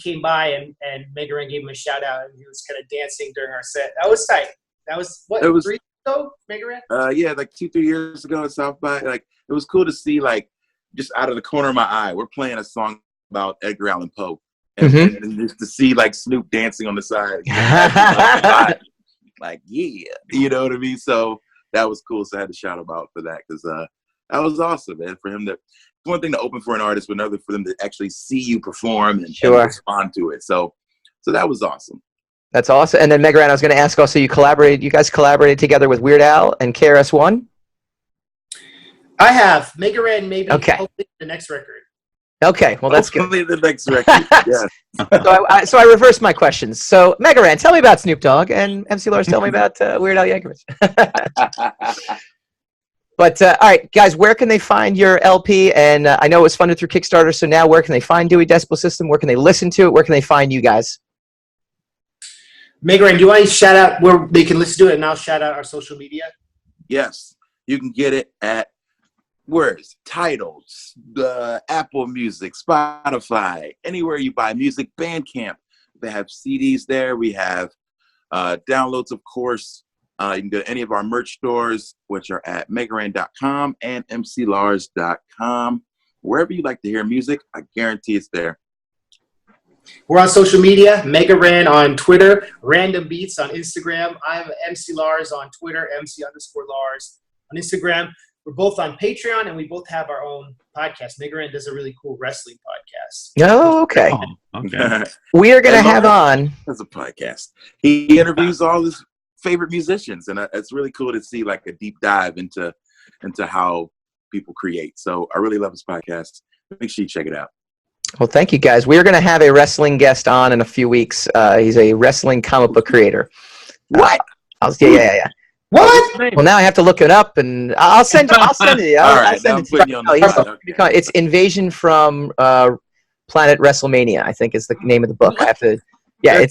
came by and Megaran gave him a shout out. And he was kind of dancing during our set. That was tight. That was 3 years ago, Megaran? Like 2-3 years ago at South by. Like, it was cool to see, like, just out of the corner of my eye, we're playing a song about Edgar Allan Poe, and just to see like Snoop dancing on the side, like you know what I mean. So that was cool. So I had to shout him out for that because that was awesome, man. For him to, it's one thing to open for an artist, but another for them to actually see you perform and respond to it. So that was awesome. That's awesome. And then Megaran, I was going to ask also, you guys collaborated together with Weird Al and KRS-One? I have. Megaran maybe hopefully the next record. Okay, well that's hopefully good. The next record, yeah. So I reversed my questions. So Megaran, tell me about Snoop Dogg, and MC Lars, tell me about Weird Al Yankovic. But all right, guys, where can they find your LP? And I know it was funded through Kickstarter, so now where can they find Dewey Decibel System? Where can they listen to it? Where can they find you guys? Megaran, do you want to shout out where they can listen to it, and I'll shout out our social media? Yes, you can get it at Tidal, Apple Music, Spotify, anywhere you buy music, Bandcamp. They have CDs there. We have downloads, of course. You can go to any of our merch stores, which are at megaran.com and mclars.com. Wherever you like to hear music, I guarantee it's there. We're on social media, Megaran on Twitter, Random Beats on Instagram. I'm MC Lars on Twitter, MC_Lars on Instagram. We're both on Patreon, and we both have our own podcast. Megaran does a really cool wrestling podcast. Oh, okay. Okay. We are going to have on. That's a podcast. He interviews all his favorite musicians, and it's really cool to see like a deep dive into how people create. So I really love his podcast. Make sure you check it out. Well, thank you, guys. We are going to have a wrestling guest on in a few weeks. He's a wrestling comic book creator. What? Yeah. What? Well, now I have to look it up, and I'll send it. All right, now I'm putting you on the spot. Okay. It's Invasion from Planet WrestleMania, I think is the name of the book. I have to. Yeah,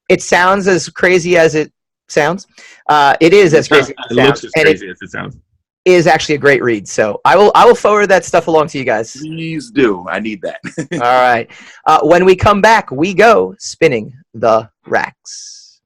it sounds as crazy as it sounds. It is as crazy as it sounds. It looks as crazy as it sounds. Is actually a great read. So I will forward that stuff along to you guys. Please do. I need that. All right. When we come back, we go spinning the racks.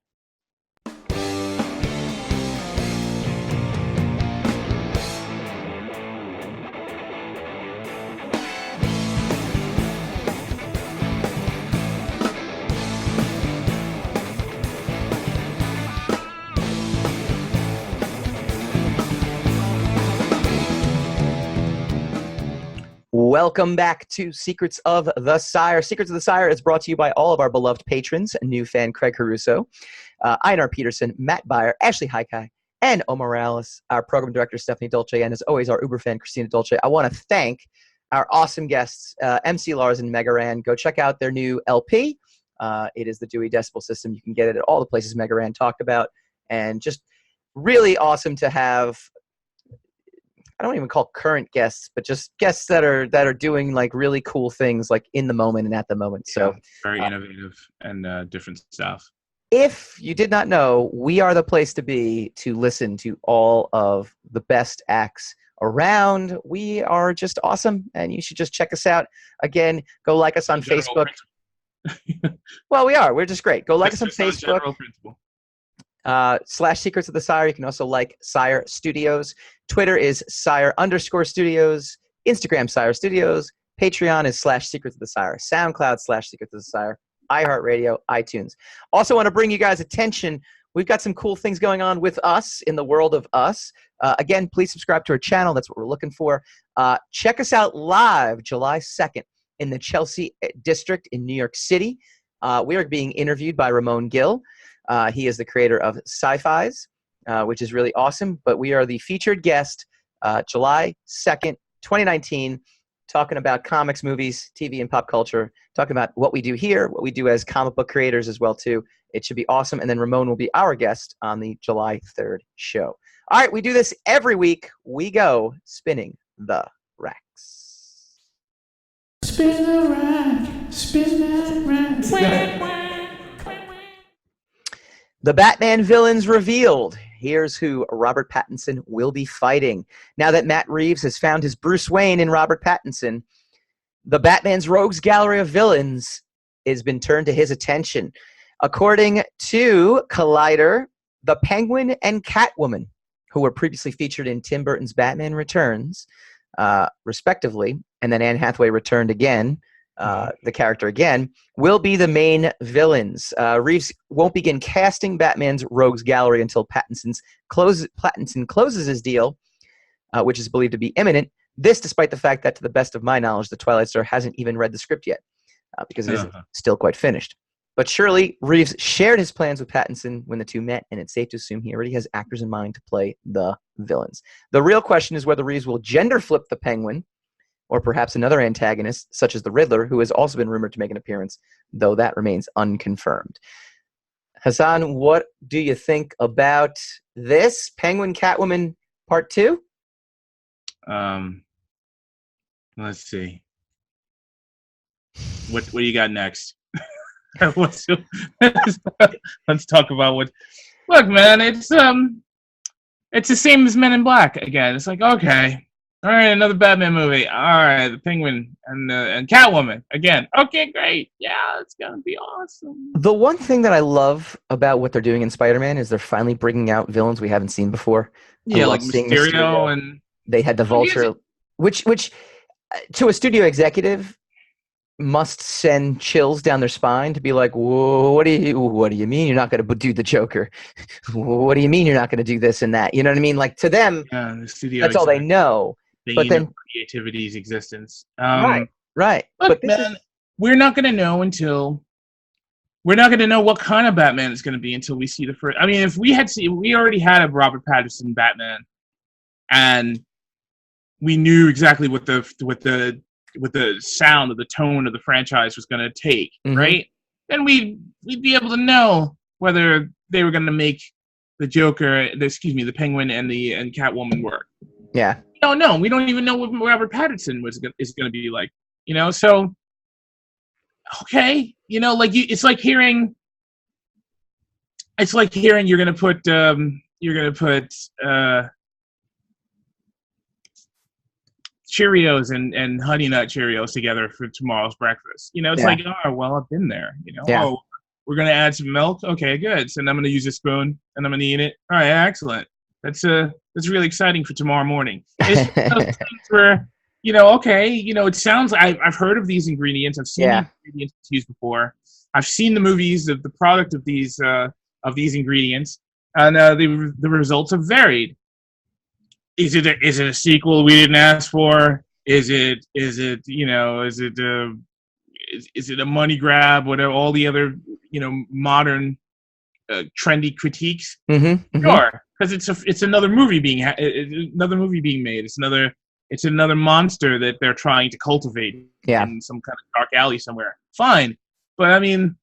Welcome back to Secrets of the Sire. Secrets of the Sire is brought to you by all of our beloved patrons, new fan Craig Caruso, Einar Peterson, Matt Beyer, Ashley Haikai, and Omar Morales, our program director, Stephanie Dolce, and as always, our Uber fan, Christina Dolce. I want to thank our awesome guests, MC Lars and Megaran. Go check out their new LP. It is the Dewey Decibel System. You can get it at all the places Megaran talked about. And just really awesome to have, I don't even call current guests, but just guests that are doing like really cool things like in the moment and at the moment. So very innovative and different stuff. If you did not know, we are the place to be to listen to all of the best acts around. We are just awesome, and you should just check us out. Again, go like us on Facebook. Well, we are. We're just great. Go like us on Facebook. / Secrets of the Sire. You can also like Sire Studios. Twitter is Sire_Studios. Instagram Sire Studios. Patreon is / Secrets of the Sire. SoundCloud / Secrets of the Sire. iHeartRadio, iTunes. Also want to bring you guys attention. We've got some cool things going on with us in the world of us. Again, please subscribe to our channel. That's what we're looking for. Check us out live July 2nd in the Chelsea district in New York City. We are being interviewed by Ramon Gill. He is the creator of Sci-Fi's, which is really awesome. But we are the featured guest July 2nd, 2019, talking about comics, movies, TV, and pop culture, talking about what we do here, what we do as comic book creators as well, too. It should be awesome. And then Ramon will be our guest on the July 3rd show. All right, we do this every week. We go spinning the racks. Spin the rack, spin that rack. The Batman villains revealed. Here's who Robert Pattinson will be fighting. Now that Matt Reeves has found his Bruce Wayne in Robert Pattinson, the Batman's rogues gallery of villains has been turned to his attention. According to Collider, the Penguin and Catwoman, who were previously featured in Tim Burton's Batman Returns, respectively, and then Anne Hathaway returned again, the character again, will be the main villains. Reeves won't begin casting Batman's rogues gallery until Pattinson closes his deal, which is believed to be imminent. This despite the fact that, to the best of my knowledge, the Twilight Star hasn't even read the script yet, because it isn't still quite finished. But surely Reeves shared his plans with Pattinson when the two met, and it's safe to assume he already has actors in mind to play the villains. The real question is whether Reeves will gender flip the Penguin, or perhaps another antagonist, such as the Riddler, who has also been rumored to make an appearance, though that remains unconfirmed. Hassan, what do you think about this? Penguin Catwoman Part 2? Let's see. What do you got next? Let's talk about what. Look, man, it's the same as Men in Black again. It's like, okay, all right, another Batman movie. All right, the Penguin and Catwoman again. Okay, great. Yeah, it's gonna be awesome. The one thing that I love about what they're doing in Spider-Man is they're finally bringing out villains we haven't seen before. Yeah, like Mysterio, and they had the Vulture, which to a studio executive must send chills down their spine to be like, whoa, what do you mean you're not going to do the Joker? What do you mean you're not going to do this and that? You know what I mean? Like, to them, the studio that's all they know. But then creativity's existence. Right. Look, but man, we're not going to know what kind of Batman it's going to be until we see the first. I mean, if we already had a Robert Pattinson Batman, and we knew exactly what the sound of the tone of the franchise was going to take, right? Then we'd be able to know whether they were going to make the Penguin and Catwoman work. Yeah. We don't know. We don't even know what Robert Pattinson is going to be like. You know, so okay, you know, like it's like hearing you're going to put Cheerios and Honey Nut Cheerios together for tomorrow's breakfast. You know, it's like, oh, well, I've been there. You know, oh, we're going to add some milk. Okay, good. So then I'm going to use a spoon and I'm going to eat it. All right, excellent. That's really exciting for tomorrow morning. It's those things where, you know, okay, you know, it sounds. I've heard of these ingredients. I've seen these ingredients used before. I've seen the movies of the product of these ingredients, and the results have varied. Is it a sequel we didn't ask for? Is it a money grab? Whatever, all the other modern trendy critiques. Sure, because it's another movie being made. It's another monster that they're trying to cultivate in some kind of dark alley somewhere. Fine, but I mean,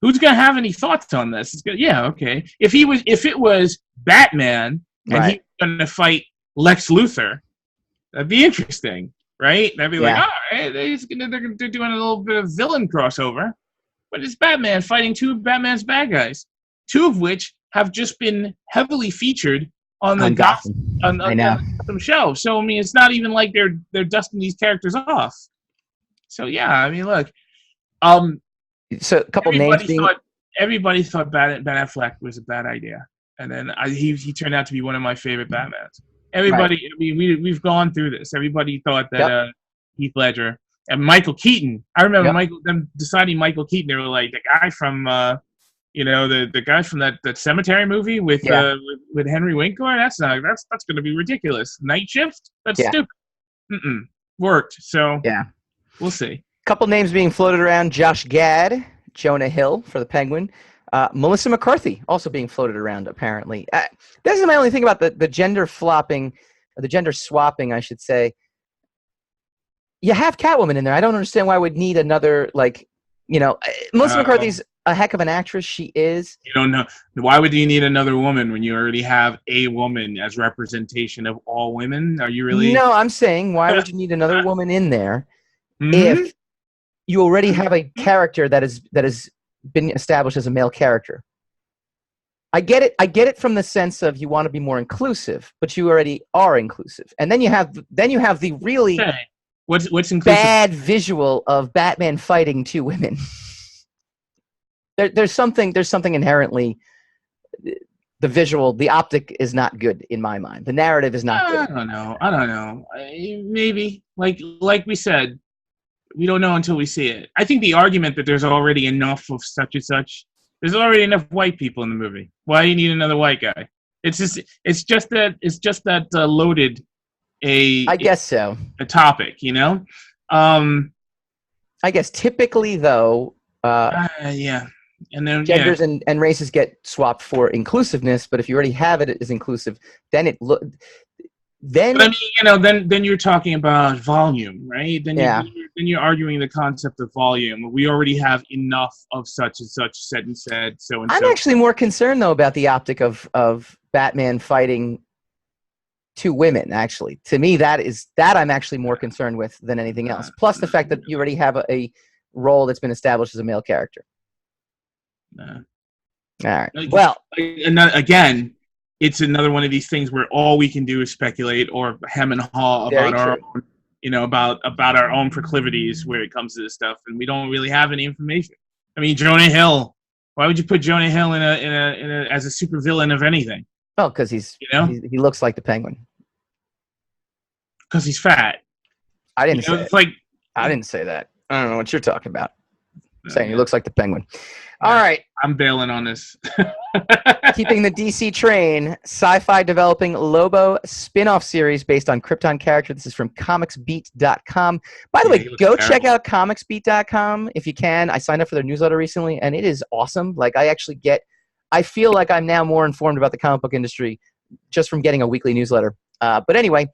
who's gonna have any thoughts on this? Okay. If it was Batman and he was gonna fight Lex Luthor, that'd be interesting, right? That'd be like, all right, they're doing a little bit of villain crossover. But it's Batman fighting two of Batman's bad guys, two of which have just been heavily featured on the Gotham show. So I mean, it's not even like they're dusting these characters off. So yeah, I mean, look. So a couple everybody thought Ben Affleck was a bad idea, and then he turned out to be one of my favorite Batmans. Everybody, I mean, we've gone through this. Everybody thought that Heath Ledger and Michael Keaton. I remember them deciding Michael Keaton. They were like the guy from the guy from that Cemetery movie with Henry Winkler. That's going to be ridiculous. Night Shift. That's stupid. Worked. So we'll see. Couple names being floated around: Josh Gad, Jonah Hill for the Penguin, Melissa McCarthy also being floated around. Apparently, this is my only thing about the gender flopping, or the gender swapping, I should say. You have Catwoman in there. I don't understand why we'd need another Melissa McCarthy's a heck of an actress. She is. You don't know why would you need another woman when you already have a woman as representation of all women? Are you really? No, I'm saying why would you need another woman in there if you already have a character that has been established as a male character? I get it from the sense of you want to be more inclusive, but you already are inclusive. And then you have the really what's inclusive? Bad visual of Batman fighting two women. There's something inherently, the visual, the optic is not good in my mind. The narrative is not good. I don't know. Maybe like we said, we don't know until we see it. I think the argument that there's already enough of such and such, there's already enough white people in the movie. Why do you need another white guy? It's just that loaded I guess so. A topic, I guess typically though, and then genders and races get swapped for inclusiveness. But if you already have it as inclusive, then Then I mean, then you're talking about volume, right? Then you're arguing the concept of volume. We already have enough of such and such said and said. So and I'm actually more concerned though about the optic of Batman fighting two women. Actually, to me, that I'm actually more concerned with than anything else. Plus the fact that you already have a role that's been established as a male character. All right. Well, again. It's another one of these things where all we can do is speculate or hem and haw about our own, about our own proclivities where it comes to this stuff, and we don't really have any information. I mean, Jonah Hill. Why would you put Jonah Hill in a as a supervillain of anything? Well, because he looks like the Penguin. Because he's fat. I didn't say. I didn't say that. I don't know what you're talking about. I'm saying he looks like the Penguin. All right. I'm bailing on this. Keeping the DC train, Sci-Fi developing Lobo spin-off series based on Krypton character. This is from comicsbeat.com. By the way, go check out comicsbeat.com if you can. I signed up for their newsletter recently, and it is awesome. Like, I feel like I'm now more informed about the comic book industry just from getting a weekly newsletter. But anyway,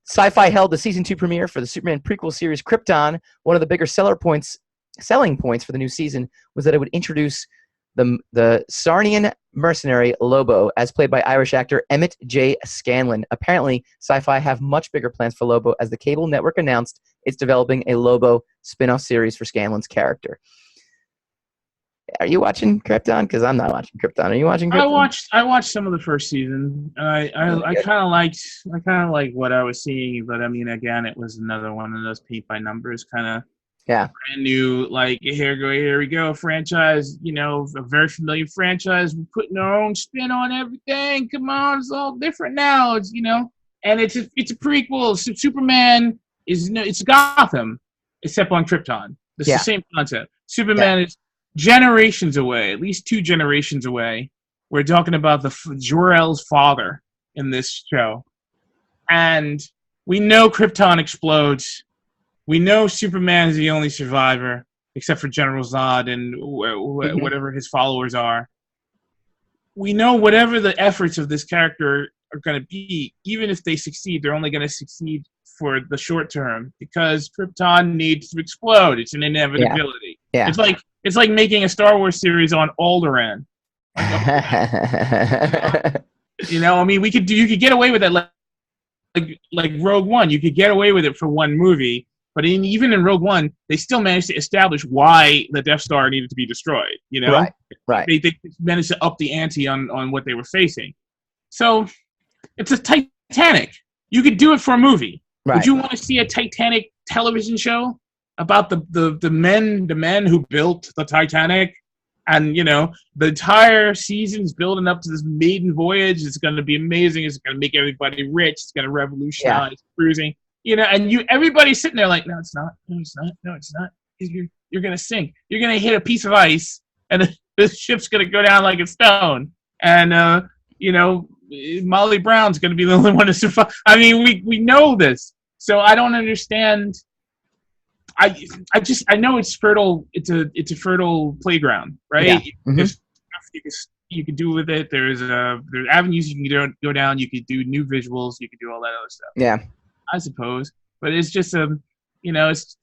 Sci-Fi held the season 2 premiere for the Superman prequel series Krypton. One of the bigger selling points for the new season was that it would introduce the Sarnian mercenary Lobo, as played by Irish actor Emmett J. Scanlon. Apparently, Sci-Fi have much bigger plans for Lobo, as the cable network announced it's developing a Lobo spin-off series for Scanlon's character. Are you watching Krypton? Because I'm not watching Krypton. Are you watching Krypton? I watched some of the first season. I kind of liked what I was seeing, but I mean, again, it was another one of those paint by numbers kind of. Yeah. Brand new, like, here we go, franchise, a very familiar franchise. We're putting our own spin on everything. Come on, it's all different now. It's, and it's a prequel. Superman it's Gotham, except on Krypton. It's the same concept. Superman is generations away, at least 2 generations away. We're talking about Jor-El's father in this show. And We know Krypton explodes. We know Superman is the only survivor, except for General Zod and whatever his followers are. We know whatever the efforts of this character are going to be, even if they succeed, they're only going to succeed for the short term because Krypton needs to explode. It's an inevitability. Yeah. It's like making a Star Wars series on Alderaan. You know, I mean, you could get away with that, like Rogue One. You could get away with it for one movie, but even in Rogue One, they still managed to establish why the Death Star needed to be destroyed. You know, right. They managed to up the ante on what they were facing. So it's a Titanic. You could do it for a movie. Right. Would you want to see a Titanic television show about the men who built the Titanic? And, you know, the entire season's building up to this maiden voyage. It's going to be amazing. It's going to make everybody rich. It's going to revolutionize cruising. You know, and everybody's sitting there like, no, it's not. No, it's not. No, it's not. You're going to sink. You're going to hit a piece of ice, and the ship's going to go down like a stone. And, you know, Molly Brown's going to be the only one to survive. I mean, we know this. So I don't understand. I know it's fertile. It's a fertile playground, right? Yeah. There's stuff you can do with it. There's avenues you can go down. You could do new visuals. You could do all that other stuff. Yeah, I suppose, but it's just you know, it's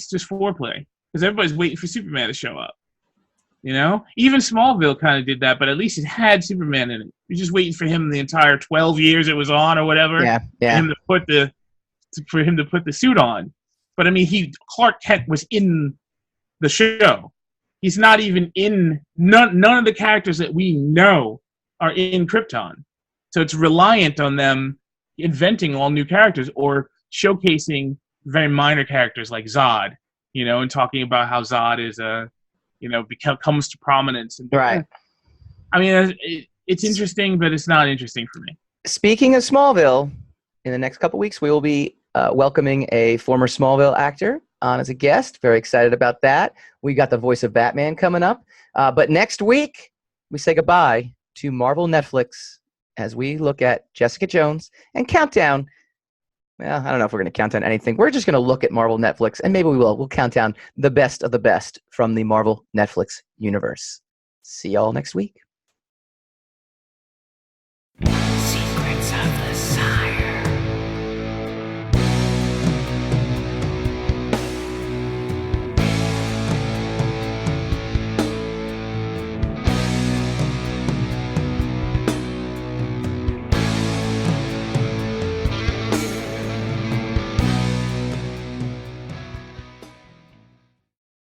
just foreplay because everybody's waiting for Superman to show up. You know, even Smallville kind of did that, but at least it had Superman in it. You're just waiting for him the entire 12 years it was on or whatever. Yeah. For him to put the suit on. But I mean, Clark Kent was in the show. He's not even in none of the characters that we know are in Krypton. So it's reliant on them inventing all new characters or showcasing very minor characters like Zod, you know, and talking about how Zod is comes to prominence. And right. I mean, it's interesting, but it's not interesting for me. Speaking of Smallville, in the next couple weeks, we will be welcoming a former Smallville actor on as a guest. Very excited about that. We got the voice of Batman coming up. But next week, we say goodbye to Marvel Netflix as we look at Jessica Jones and count down. Well, I don't know if we're going to count down anything. We're just going to look at Marvel Netflix, and maybe we will. We'll count down the best of the best from the Marvel Netflix universe. See y'all next week.